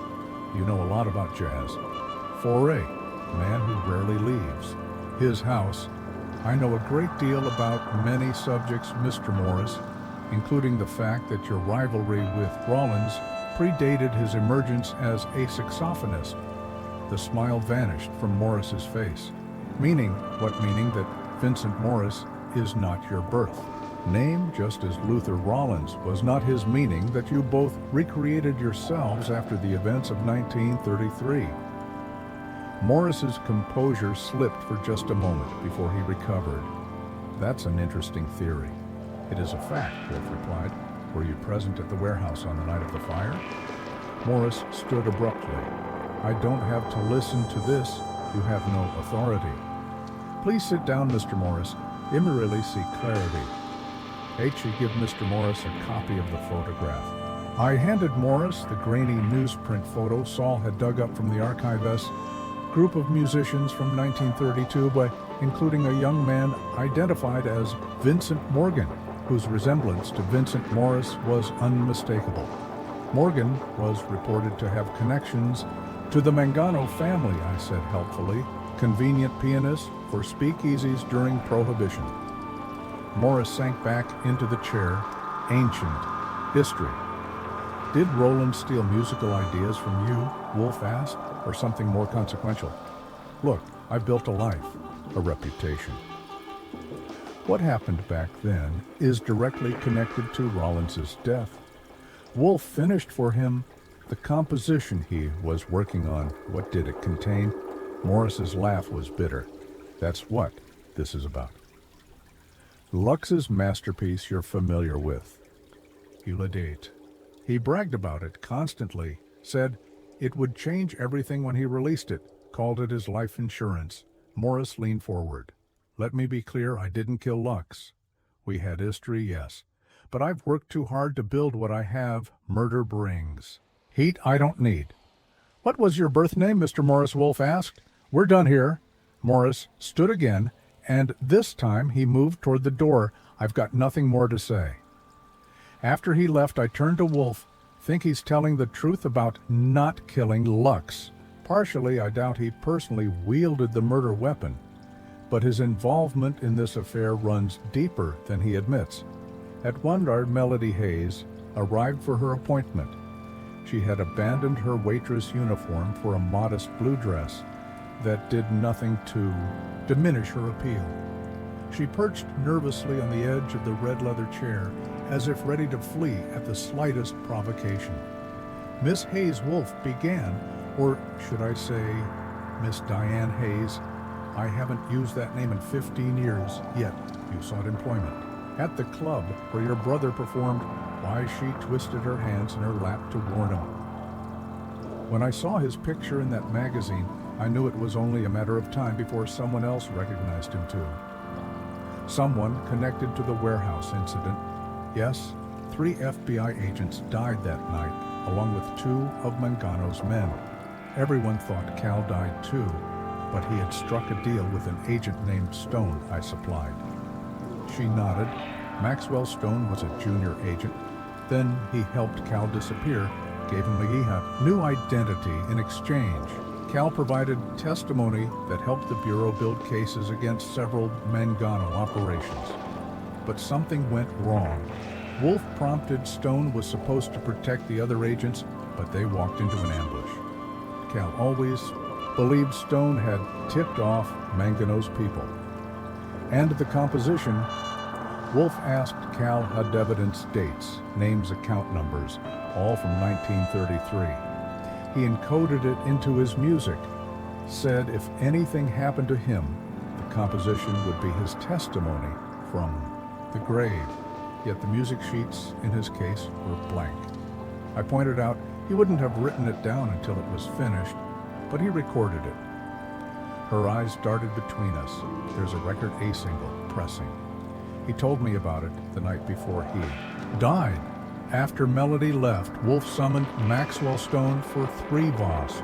You know a lot about jazz. Foray, man who rarely leaves his house. I know a great deal about many subjects, Mr. Morris, including the fact that your rivalry with Rollins predated his emergence as a saxophonist." The smile vanished from Morris's face. "Meaning? What meaning? That Vincent Morris is not your birth name, just as Luther Rollins was not his meaning that you both recreated yourselves after the events of 1933. Morris's composure slipped for just a moment before he recovered. "That's an interesting theory." "It is a fact," Wolfe replied. "Were you present at the warehouse on the night of the fire?" Morris stood abruptly. "I don't have to listen to this. You have no authority." "Please sit down, Mr. Morris. You may really see clarity." H. give Mr. Morris a copy of the photograph. I handed Morris the grainy newsprint photo Saul had dug up from the archivist's group of musicians from 1932, by including a young man identified as Vincent Morgan, whose resemblance to Vincent Morris was unmistakable. Morgan was reported to have connections to the Mangano family, I said helpfully, convenient pianist for speakeasies during Prohibition. Morris sank back into the chair. Ancient history. "Did Roland steal musical ideas from you?" Wolfe asked, "or something more consequential?" "Look, I built a life, a reputation. What happened back then is directly connected to Rollins's death. Wolfe finished for him the composition he was working on. What did it contain?" Morris's laugh was bitter. "That's what this is about. Lux's masterpiece you're familiar with, Eulidate. He bragged about it constantly, said it would change everything when he released it, called it his life insurance." Morris leaned forward. "Let me be clear, I didn't kill Lux. We had history, yes. But I've worked too hard to build what I have. Murder brings heat I don't need." "What was your birth name?" Mr. Morris Wolfe asked. "We're done here." Morris stood again, and this time he moved toward the door. "I've got nothing more to say." After he left, I turned to Wolfe. "Think he's telling the truth about not killing Lux?" Partially, I doubt he personally wielded the murder weapon, but his involvement in this affair runs deeper than he admits. At one hour, Melody Hayes arrived for her appointment. She had abandoned her waitress uniform for a modest blue dress that did nothing to diminish her appeal. She perched nervously on the edge of the red leather chair, as if ready to flee at the slightest provocation. Miss Hayes Wolfe began, or should I say, Miss Diane Hayes. I haven't used that name in 15 years, yet you sought employment. At the club where your brother performed, why, she twisted her hands in her lap to warn him. When I saw his picture in that magazine, I knew it was only a matter of time before someone else recognized him too. Someone connected to the warehouse incident. Yes, 3 FBI agents died that night, along with 2 of Mangano's men. Everyone thought Cal died too, but he had struck a deal with an agent named Stone I supplied. She nodded. Maxwell Stone was a junior agent. Then he helped Cal disappear, gave him a new identity in exchange. Cal provided testimony that helped the Bureau build cases against several Mangano operations. But something went wrong. Wolfe prompted Stone was supposed to protect the other agents, but they walked into an ambush. Cal always believed Stone had tipped off Mangano's people. And the composition, Wolfe asked Cal had evidence dates, names, account numbers, all from 1933. He encoded it into his music, said if anything happened to him, the composition would be his testimony from the grave. Yet the music sheets in his case were blank. I pointed out he wouldn't have written it down until it was finished, but he recorded it. Her eyes darted between us. There's a record A single, pressing. He told me about it the night before he died. After Melody left, Wolfe summoned Maxwell Stone for 3 Voss.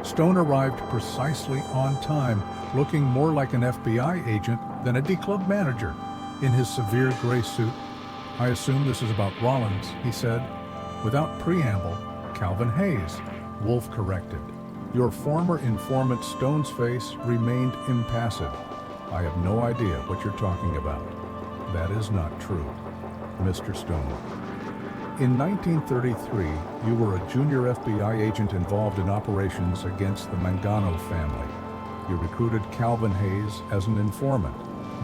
Stone arrived precisely on time, looking more like an FBI agent than a D-Club manager. In his severe gray suit, "I assume this is about Rollins," he said. Without preamble, "Calvin Hayes," Wolfe corrected. Your former informant Stone's face remained impassive. "I have no idea what you're talking about." "That is not true, Mr. Stone. In 1933, you were a junior FBI agent involved in operations against the Mangano family. You recruited Calvin Hayes as an informant,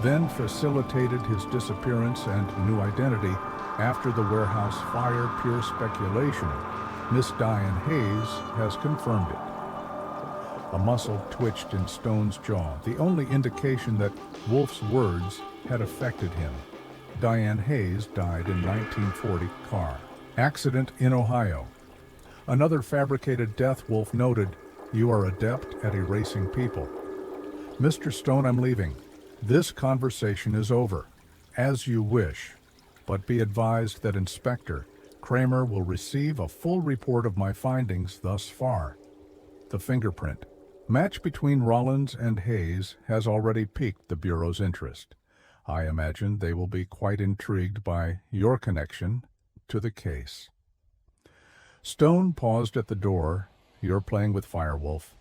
then facilitated his disappearance and new identity after the warehouse fire. Pure speculation. Miss Diane Hayes has confirmed it. A muscle twitched in Stone's jaw, the only indication that Wolfe's words had affected him. Diane Hayes died in 1940 car accident in Ohio. Another fabricated death, Wolfe noted. You are adept at erasing people. Mr. Stone, I'm leaving. This conversation is over. As you wish. But be advised that Inspector Kramer will receive a full report of my findings thus far. The fingerprint match between Rollins and Hayes has already piqued the Bureau's interest. I imagine they will be quite intrigued by your connection to the case. Stone paused at the door. You're playing with fire, Wolfe.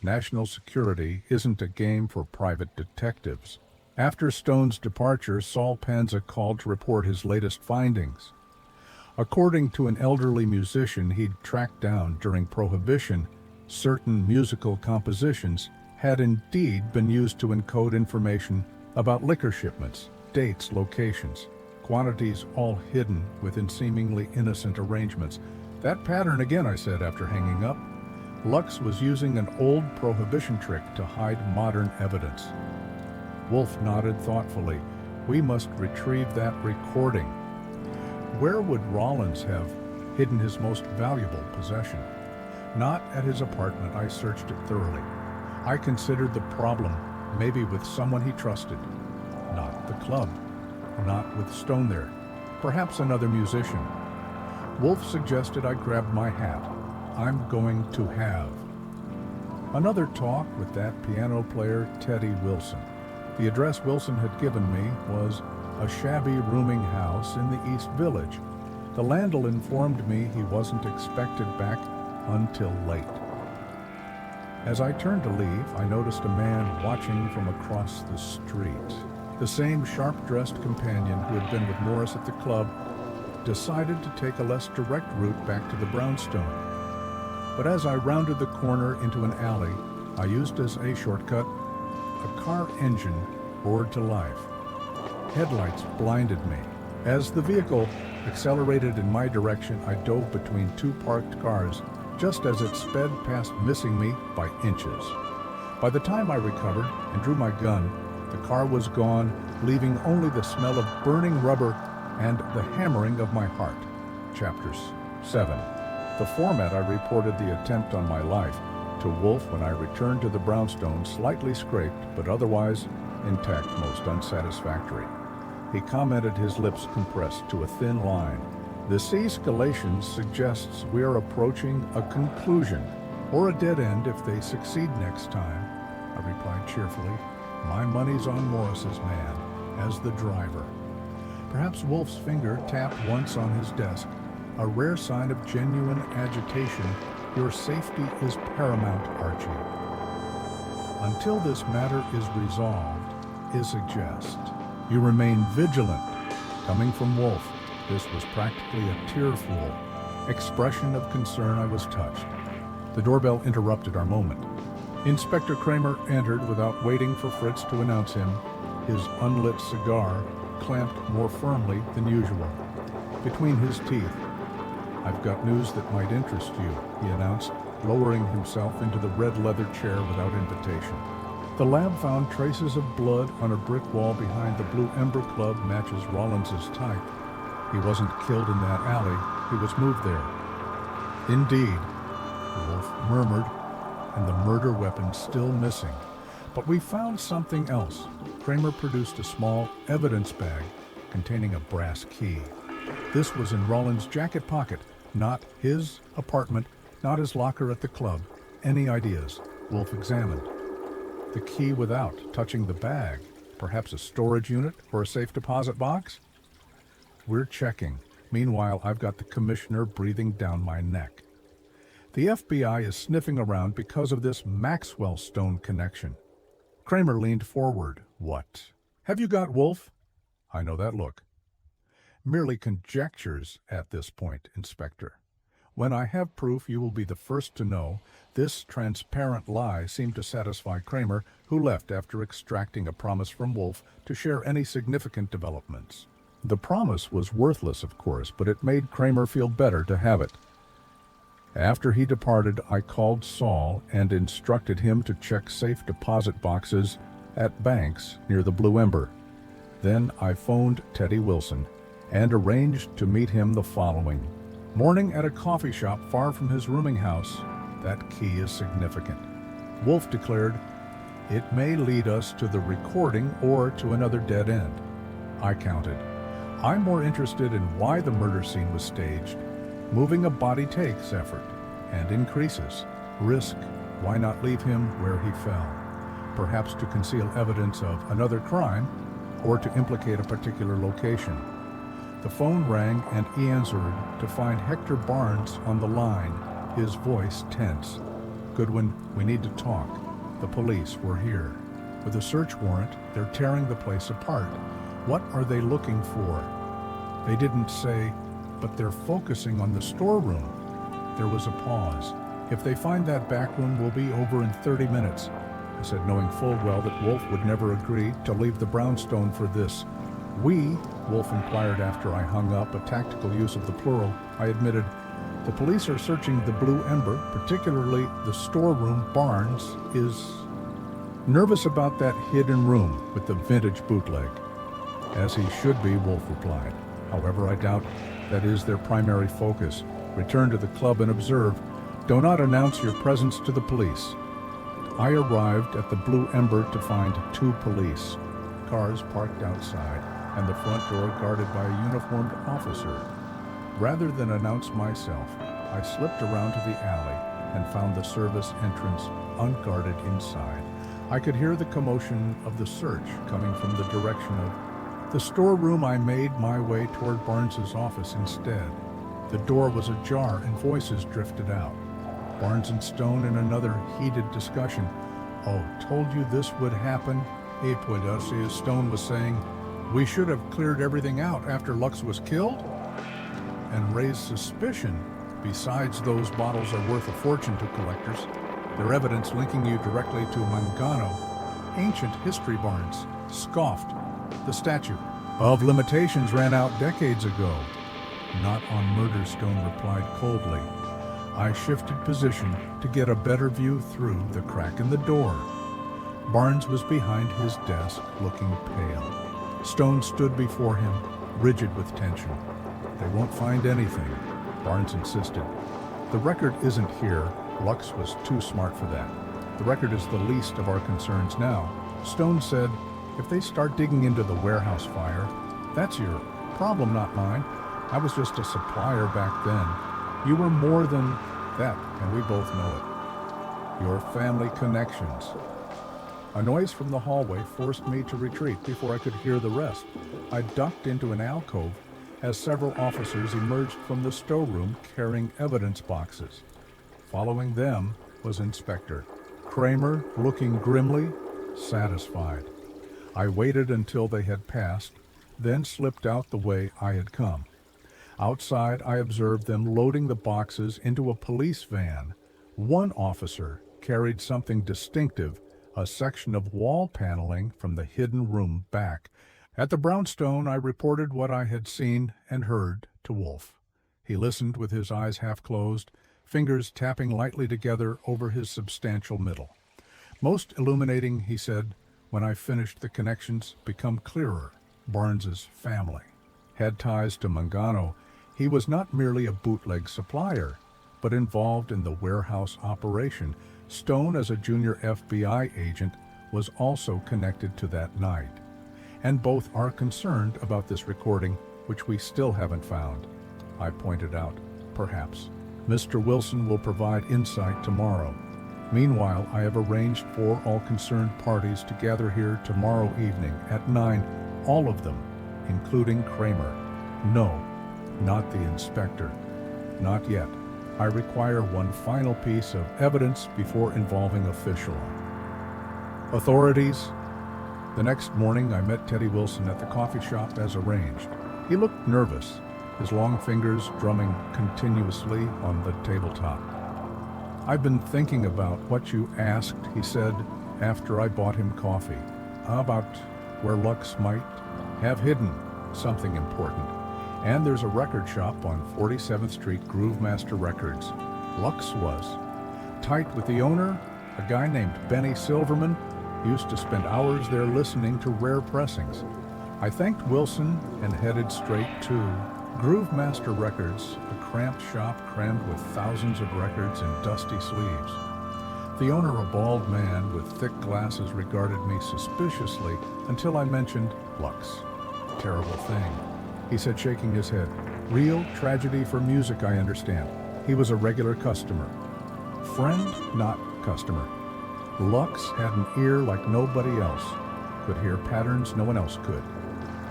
National security isn't a game for private detectives. After Stone's departure, Saul Panza called to report his latest findings. According to an elderly musician he'd tracked down during Prohibition, certain musical compositions had indeed been used to encode information about liquor shipments, dates, locations, quantities, all hidden within seemingly innocent arrangements. That pattern again, I said after hanging up. Lux was using an old Prohibition trick to hide modern evidence. Wolfe nodded thoughtfully. We must retrieve that recording. Where would Rollins have hidden his most valuable possession? Not at his apartment. I searched it thoroughly. I considered the problem maybe with someone he trusted. Not the club. Not with Stone there. Perhaps another musician. Wolfe suggested I grab my hat. I'm going to have. Another talk with that piano player, Teddy Wilson. The address Wilson had given me was a shabby rooming house in the East Village. The landlord informed me he wasn't expected back until late. As I turned to leave, I noticed a man watching from across the street. The same sharp-dressed companion who had been with Morris at the club decided to take a less direct route back to the brownstone. But as I rounded the corner into an alley, I used as a shortcut a car engine roared to life. Headlights blinded me. As the vehicle accelerated in my direction, I dove between two parked cars just as it sped past, missing me by inches. By the time I recovered and drew my gun, the car was gone, leaving only the smell of burning rubber and the hammering of my heart. Chapter 7. The format I reported the attempt on my life to Wolfe when I returned to the brownstone, slightly scraped, but otherwise intact, most unsatisfactory. He commented, his lips compressed to a thin line. This escalation suggests we are approaching a conclusion, or a dead end if they succeed next time. I replied cheerfully. My money's on Morris's man, as the driver. Perhaps Wolfe's finger tapped once on his desk, a rare sign of genuine agitation. Your safety is paramount, Archie. Until this matter is resolved, it suggests you remain vigilant. Coming from Wolfe, this was practically a tearful expression of concern. I was touched. The doorbell interrupted our moment. Inspector Kramer entered without waiting for Fritz to announce him, his unlit cigar clamped more firmly than usual between his teeth. I've got news that might interest you, he announced, lowering himself into the red leather chair without invitation. The lab found traces of blood on a brick wall behind the Blue Ember Club, matches Rollins's type. He wasn't killed in that alley, he was moved there. Indeed, Wolfe murmured, and the murder weapon still missing. But we found something else. Kramer produced a small evidence bag containing a brass key. This was in Rollins' jacket pocket, not his apartment, not his locker at the club. Any ideas? Wolfe examined. The key without touching the bag. Perhaps a storage unit or a safe deposit box? We're checking. Meanwhile, I've got the commissioner breathing down my neck. The FBI is sniffing around because of this Maxwell Stone connection. Kramer leaned forward. What? Have you got Wolfe? I know that look. Merely conjectures at this point, Inspector. When I have proof, you will be the first to know. This transparent lie seemed to satisfy Kramer, who left after extracting a promise from Wolfe to share any significant developments. The promise was worthless, of course, but it made Kramer feel better to have it. After he departed, I called Saul and instructed him to check safe deposit boxes at banks near the Blue Ember. Then I phoned Teddy Wilson and arranged to meet him the following morning at a coffee shop far from his rooming house. That key is significant. Wolfe declared, it may lead us to the recording or to another dead end. I counted. I'm more interested in why the murder scene was staged. Moving a body takes effort and increases risk. Why not leave him where he fell? Perhaps to conceal evidence of another crime or to implicate a particular location. The phone rang and he answered to find Hector Barnes on the line, his voice tense. Goodwin, we need to talk. The police were here. With a search warrant, they're tearing the place apart. What are they looking for? They didn't say, but they're focusing on the storeroom. There was a pause. If they find that back room, we'll be over in 30 minutes. I said, knowing full well that Wolfe would never agree to leave the brownstone for this. We, Wolfe inquired after I hung up, a tactical use of the plural. I admitted, the police are searching the Blue Ember, particularly the storeroom. Barnes is nervous about that hidden room with the vintage bootleg. As he should be, Wolfe replied. However, I doubt that is their primary focus. Return to the club and observe. Do not announce your presence to the police. I arrived at the Blue Ember to find 2 police, cars parked outside, and the front door guarded by a uniformed officer. Rather than announce myself, I slipped around to the alley and found the service entrance unguarded inside. I could hear the commotion of the search coming from the direction of the storeroom. I made my way toward Barnes's office instead. The door was ajar and voices drifted out. Barnes and Stone in another heated discussion. "Oh, told you this would happen." "Eh, pues, as Stone was saying, "We should have cleared everything out after Lux was killed?" And raised suspicion. Besides, those bottles are worth a fortune to collectors. They're evidence linking you directly to Mangano. Ancient history, Barnes scoffed. The statute of limitations ran out decades ago. "Not on murder," Stone replied coldly. I shifted position to get a better view through the crack in the door. Barnes was behind his desk, looking pale. Stone stood before him, rigid with tension. "They won't find anything," Barnes insisted. "The record isn't here. Lux was too smart for that. The record is the least of our concerns now." Stone said, "If they start digging into the warehouse fire, that's your problem, not mine. I was just a supplier back then. You were more than that, and we both know it. Your family connections." A noise from the hallway forced me to retreat before I could hear the rest. I ducked into an alcove as several officers emerged from the storeroom carrying evidence boxes. Following them was Inspector Kramer, looking grimly satisfied. I waited until they had passed, then slipped out the way I had come. Outside, I observed them loading the boxes into a police van. One officer carried something distinctive, a section of wall paneling from the hidden room back. At the brownstone, I reported what I had seen and heard to Wolfe. He listened with his eyes half closed, fingers tapping lightly together over his substantial middle. "Most illuminating," he said, "when I finished the connections become clearer. Barnes's family had ties to Mangano. He was not merely a bootleg supplier, but involved in the warehouse operation. Stone, as a junior FBI agent, was also connected to that night. And both are concerned about this recording, which we still haven't found." I pointed out, "Perhaps Mr. Wilson will provide insight tomorrow. Meanwhile, I have arranged for all concerned parties to gather here tomorrow evening at 9, all of them, including Kramer." "No, not the inspector. Not yet. I require one final piece of evidence before involving official authorities." The next morning, I met Teddy Wilson at the coffee shop as arranged. He looked nervous, his long fingers drumming continuously on the tabletop. "I've been thinking about what you asked," he said after I bought him coffee. "About where Lux might have hidden something important. And there's a record shop on 47th Street, Groove Master Records. Lux was tight with the owner, a guy named Benny Silverman. Used to spend hours there listening to rare pressings." I thanked Wilson and headed straight to Groove Master Records, a cramped shop crammed with thousands of records in dusty sleeves. The owner, a bald man with thick glasses, regarded me suspiciously until I mentioned Lux. "Terrible thing," he said, shaking his head. "Real tragedy for music, I understand. He was a regular customer. Friend, not customer. Lux had an ear like nobody else. Could hear patterns no one else could.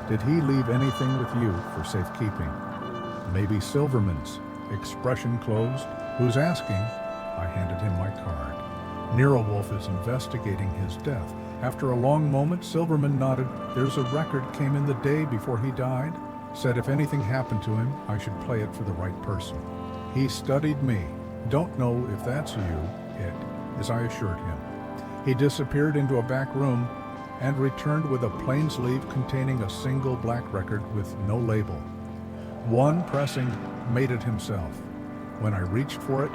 Did he leave anything with you for safekeeping?" "Maybe Silverman's." Expression closed. "Who's asking?" I handed him my card. "Nero Wolfe is investigating his death." After a long moment, Silverman nodded. "There's a record came in the day before he died. Said if anything happened to him, I should play it for the right person. He studied me. Don't know if that's you, Ed," as I assured him. He disappeared into a back room and returned with a plain sleeve containing a single black record with no label. One pressing made it himself. When I reached for it,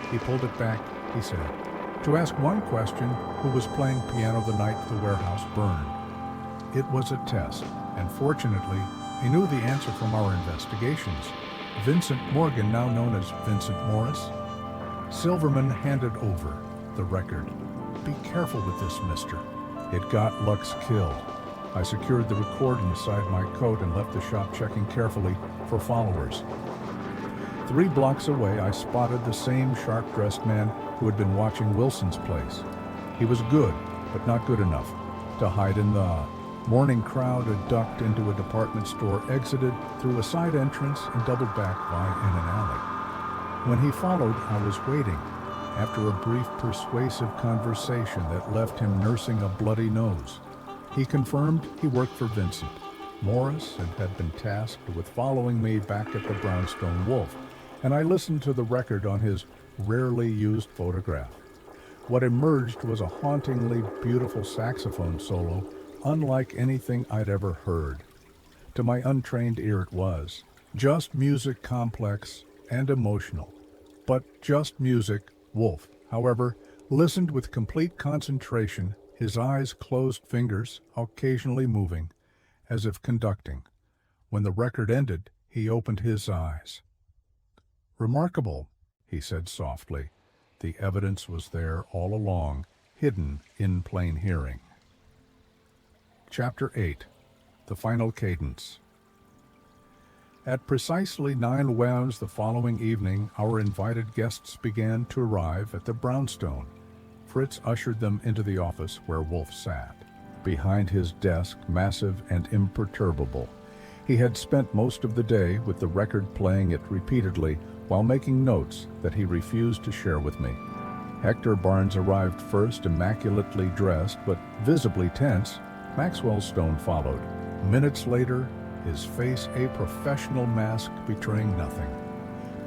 he pulled it back, he said, to ask one question: who was playing piano the night the warehouse burned? It was a test, and fortunately, he knew the answer from our investigations. Vincent Morgan, now known as Vincent Morris. Silverman handed over the record. "Be careful with this, mister. It got Lux killed." I secured the record inside my coat and left the shop, checking carefully for followers. 3 blocks away, I spotted the same sharp-dressed man who had been watching Wilson's place. He was good, but not good enough to hide in the morning crowd had ducked into a department store, exited through a side entrance, and doubled back by in an alley. When he followed, I was waiting. After a brief persuasive conversation that left him nursing a bloody nose, he confirmed he worked for Vincent Morris and had been tasked with following me back at the Brownstone Wolfe, and I listened to the record on his rarely used photograph. What emerged was a hauntingly beautiful saxophone solo, unlike anything I'd ever heard. To my untrained ear it was just music, complex and emotional. But just music. Wolfe, however, listened with complete concentration, his eyes closed, fingers occasionally moving, as if conducting. When the record ended, he opened his eyes. "Remarkable," he said softly. The evidence was there all along, hidden in plain hearing. Chapter 8. The Final Cadence. At precisely 9 wounds the following evening, our invited guests began to arrive at the Brownstone. Fritz ushered them into the office where Wolfe sat. Behind his desk, massive and imperturbable, he had spent most of the day with the record, playing it repeatedly while making notes that he refused to share with me. Hector Barnes arrived first, immaculately dressed but visibly tense. Maxwell Stone followed. Minutes later, his face a professional mask betraying nothing.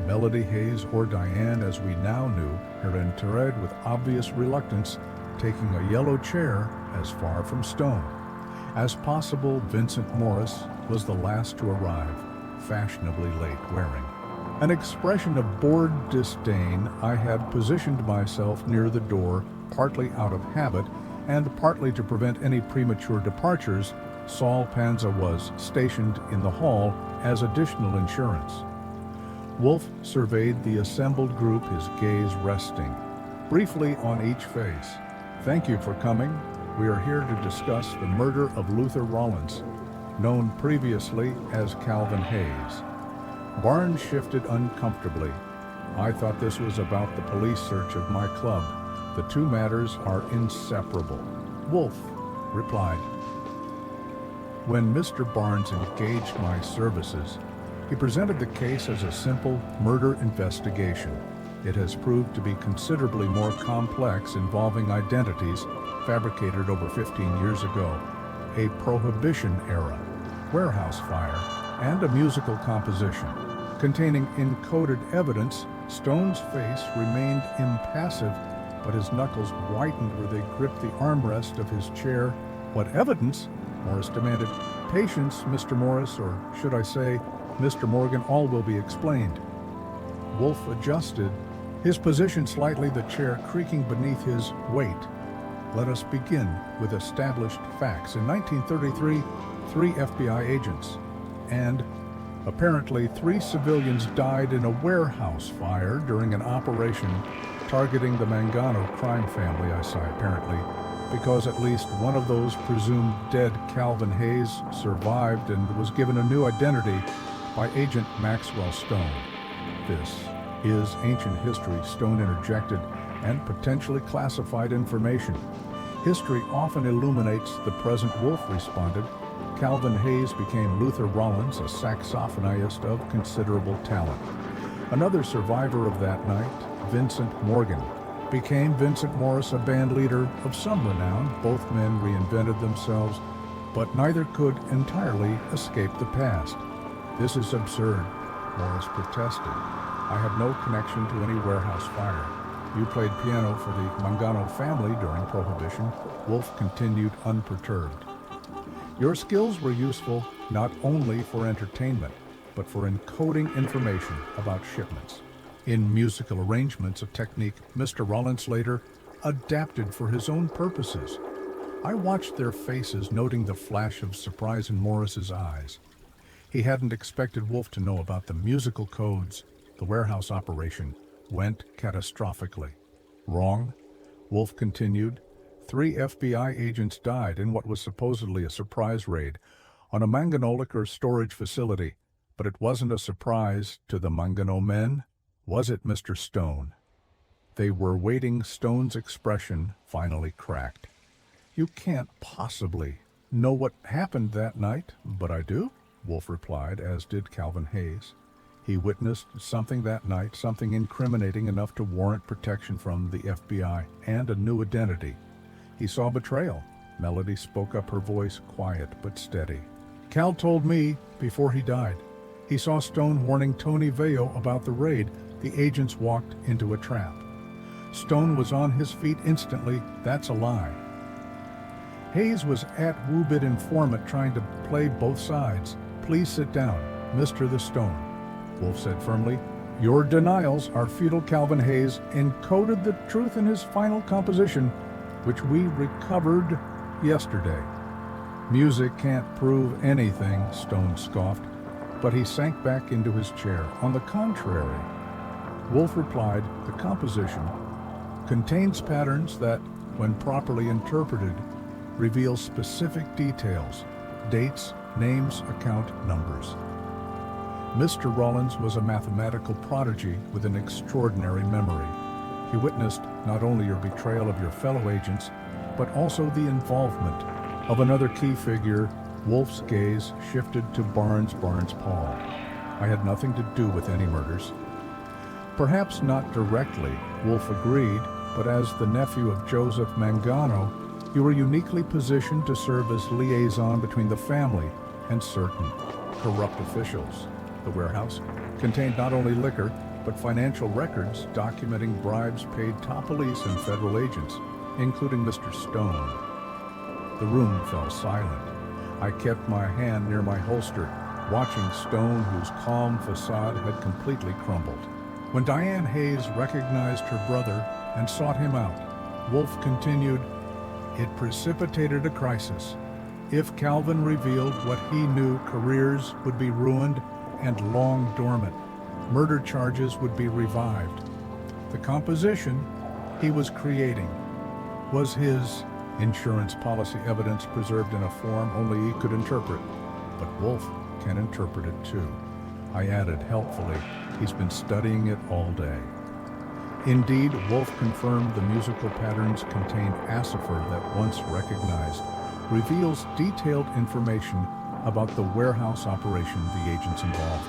Melody Hayes, or Diane as we now knew, her entered with obvious reluctance, taking a yellow chair as far from Stone as possible. Vincent Morris was the last to arrive, fashionably late, wearing an expression of bored disdain. I had positioned myself near the door, partly out of habit and partly to prevent any premature departures. Saul Panza was stationed in the hall as additional insurance. Wolfe surveyed the assembled group, his gaze resting briefly on each face. "Thank you for coming. We are here to discuss the murder of Luther Rollins, known previously as Calvin Hayes." Barnes shifted uncomfortably. "I thought this was about the police search of my club. The two matters are inseparable," Wolfe replied. When Mr. Barnes engaged my services, he presented the case as a simple murder investigation. It has proved to be considerably more complex, involving identities fabricated over 15 years ago, a Prohibition-era warehouse fire, and a musical composition containing encoded evidence. Stone's face remained impassive, but his knuckles whitened where they gripped the armrest of his chair. "What evidence?" Morris demanded. "Patience, Mr. Morris, or should I say, Mr. Morgan, all will be explained." Wolfe adjusted his position slightly, the chair creaking beneath his weight. "Let us begin with established facts. In 1933, 3 FBI agents and apparently 3 civilians died in a warehouse fire during an operation targeting the Mangano crime family. I say apparently, because at least one of those presumed dead, Calvin Hayes, survived and was given a new identity by Agent Maxwell Stone. "This is ancient history," Stone interjected, "and potentially classified information. History often illuminates the present," Wolfe responded. "Calvin Hayes became Luther Rollins, a saxophonist of considerable talent. Another survivor of that night, Vincent Morgan, became Vincent Morris, a band leader of some renown. Both men reinvented themselves, but neither could entirely escape the past." "This is absurd," Morris protested. "I have no connection to any warehouse fire. You played piano for the Mangano family during Prohibition," Wolfe continued unperturbed. "Your skills were useful not only for entertainment, but for encoding information about shipments in musical arrangements, a technique Mr. Rollins later adapted for his own purposes." I watched their faces, noting the flash of surprise in Morris's eyes. He hadn't expected Wolfe to know about the musical codes. The warehouse operation went catastrophically wrong, Wolfe continued. 3 FBI agents died in what was supposedly a surprise raid on a Mangano liquor storage facility. But it wasn't a surprise to the Mangano men, was it, Mr. Stone? They were waiting. Stone's expression finally cracked. You can't possibly know what happened that night, but I do, Wolfe replied, as did Calvin Hayes. He witnessed something that night, something incriminating enough to warrant protection from the FBI and a new identity. He saw betrayal. Melody spoke up, her voice quiet but steady. Cal told me before he died. He saw Stone warning Tony Veo about the raid. The agents walked into a trap. Stone was on his feet instantly. That's a lie. Hayes was at Woobit informant trying to play both sides. Please sit down, Mr. the Stone, Wolfe said firmly. Your denials are futile. Calvin Hayes encoded the truth in his final composition, which we recovered yesterday. Music can't prove anything, Stone scoffed, but he sank back into his chair. On the contrary, Wolfe replied, the composition contains patterns that, when properly interpreted, reveal specific details, dates, names, account numbers. Mr. Rollins was a mathematical prodigy with an extraordinary memory. He witnessed not only your betrayal of your fellow agents, but also the involvement of another key figure. Wolfe's gaze shifted to Barnes Paul. I had nothing to do with any murders. Perhaps not directly, Wolfe agreed, but as the nephew of Joseph Mangano, you were uniquely positioned to serve as liaison between the family and certain corrupt officials. The warehouse contained not only liquor, but financial records documenting bribes paid top police and federal agents, including Mr. Stone. The room fell silent. I kept my hand near my holster, watching Stone, whose calm facade had completely crumbled. When Diane Hayes recognized her brother and sought him out, Wolfe continued, it precipitated a crisis. If Calvin revealed what he knew, careers would be ruined and long dormant. Murder charges would be revived. The composition he was creating was his insurance policy, evidence preserved in a form only he could interpret. But Wolfe can interpret it too. I added helpfully, he's been studying it all day. Indeed, Wolfe confirmed the musical patterns contain acifer that, once recognized, reveals detailed information about the warehouse operation, the agents involved,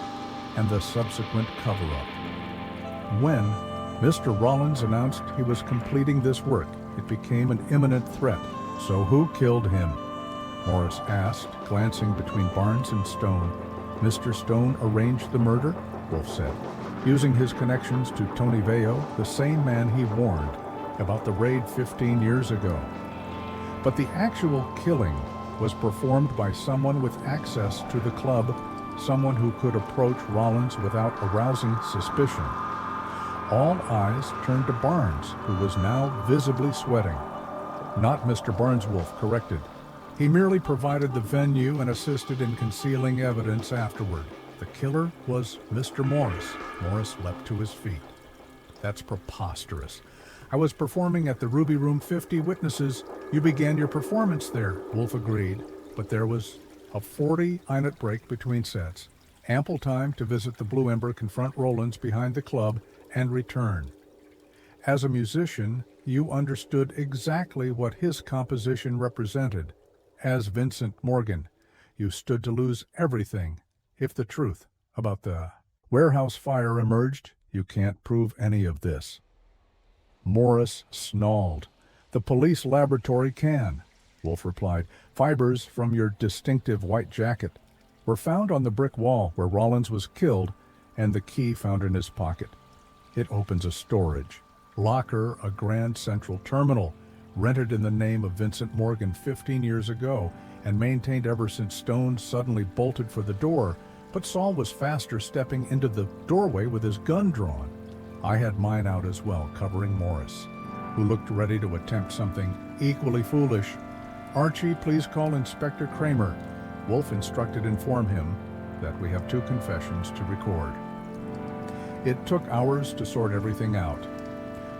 and the subsequent cover-up. When Mr. Rollins announced he was completing this work, it became an imminent threat. So who killed him? Morris asked, glancing between Barnes and Stone. Mr. Stone arranged the murder, Wolfe said, using his connections to Tony Veo, the same man he warned about the raid 15 years ago. But the actual killing was performed by someone with access to the club, someone who could approach Rollins without arousing suspicion. All eyes turned to Barnes, who was now visibly sweating. Not Mr. Barnes, Wolfe corrected. He merely provided the venue and assisted in concealing evidence afterward. The killer was Mr. Morris. Morris leapt to his feet. That's preposterous. I was performing at the Ruby Room. 50 witnesses. You began your performance there, Wolfe agreed, but there was a 40-minute break between sets. Ample time to visit the Blue Ember, confront Rollins behind the club, and return. As a musician, you understood exactly what his composition represented. As Vincent Morgan, you stood to lose everything. If the truth about the warehouse fire emerged, you can't prove any of this. Morris snarled. The police laboratory can, Wolfe replied. Fibers from your distinctive white jacket were found on the brick wall where Rollins was killed, and the key found in his pocket. It opens a storage locker, a Grand Central terminal, rented in the name of Vincent Morgan 15 years ago and maintained ever since Stone suddenly bolted for the door, but Saul was faster, stepping into the doorway with his gun drawn. I had mine out as well, covering Morris, who looked ready to attempt something equally foolish. Archie, please call Inspector Kramer. Wolfe instructed. Inform him that we have 2 confessions to record. It took hours to sort everything out.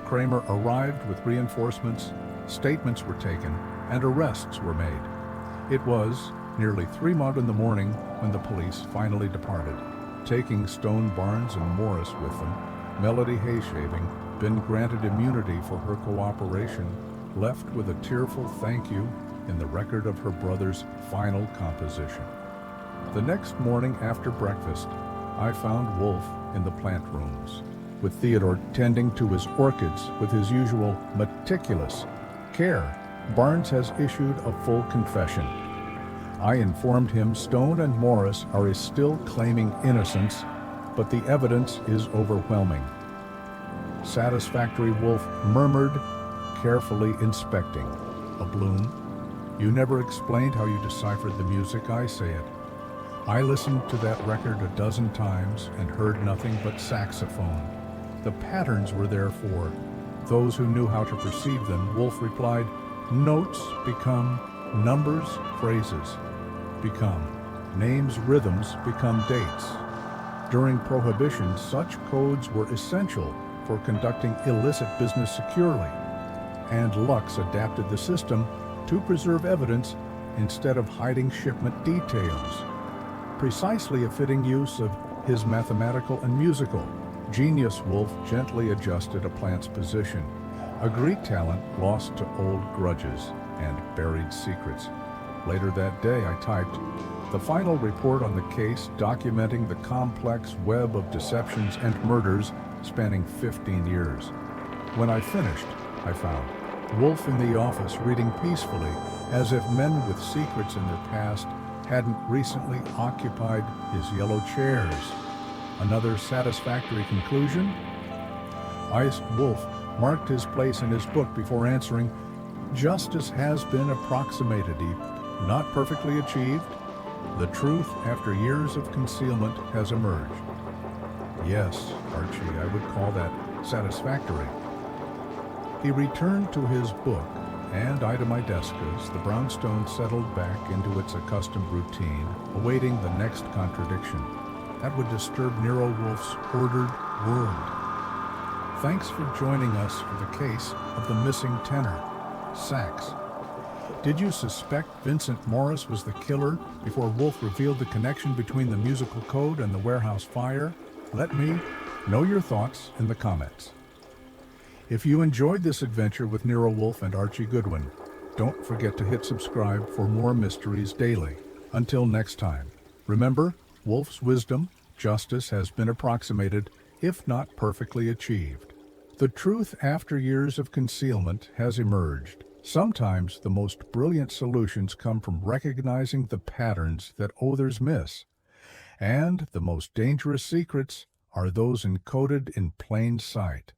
Kramer arrived with reinforcements, statements were taken, and arrests were made. It was nearly 3 in the morning when the police finally departed. taking Stone, Barnes, and Morris with them, Melody Hayshaving, been granted immunity for her cooperation, left with a tearful thank you in the record of her brother's final composition. The next morning after breakfast, I found Wolfe in the plant rooms, with Theodore tending to his orchids with his usual meticulous care. Barnes has issued a full confession. I informed him Stone and Morris are still claiming innocence, but the evidence is overwhelming. Satisfactory, Wolfe murmured, carefully inspecting. A bloom? You never explained how you deciphered the music. I say it. I listened to that record a dozen times and heard nothing but saxophone. The patterns were there for those who knew how to perceive them. Wolfe replied, notes become numbers, phrases become names, rhythms become dates. During Prohibition, such codes were essential for conducting illicit business securely, and Lux adapted the system to preserve evidence instead of hiding shipment details. Precisely a fitting use of his mathematical and musical genius, Wolfe gently adjusted a plant's position, a Greek talent lost to old grudges and buried secrets. Later that day, I typed the final report on the case documenting the complex web of deceptions and murders spanning 15 years. When I finished, I found Wolfe in the office reading peacefully, as if men with secrets in their past hadn't recently occupied his yellow chairs. Another satisfactory conclusion? Wolfe marked his place in his book before answering, justice has been approximated, not perfectly achieved. The truth, after years of concealment, has emerged. Yes, Archie, I would call that satisfactory. He returned to his book, and I to my desk as the brownstone settled back into its accustomed routine, awaiting the next contradiction that would disturb Nero Wolfe's ordered world. Thanks for joining us for the case of the missing tenor, Sax. Did you suspect Vincent Morris was the killer before Wolfe revealed the connection between the musical code and the warehouse fire? Let me know your thoughts in the comments. If you enjoyed this adventure with Nero Wolfe and Archie Goodwin, don't forget to hit subscribe for more mysteries daily. Until next time, remember, Wolfe's wisdom, justice has been approximated, if not perfectly achieved. The truth after years of concealment has emerged. Sometimes the most brilliant solutions come from recognizing the patterns that others miss. And the most dangerous secrets are those encoded in plain sight.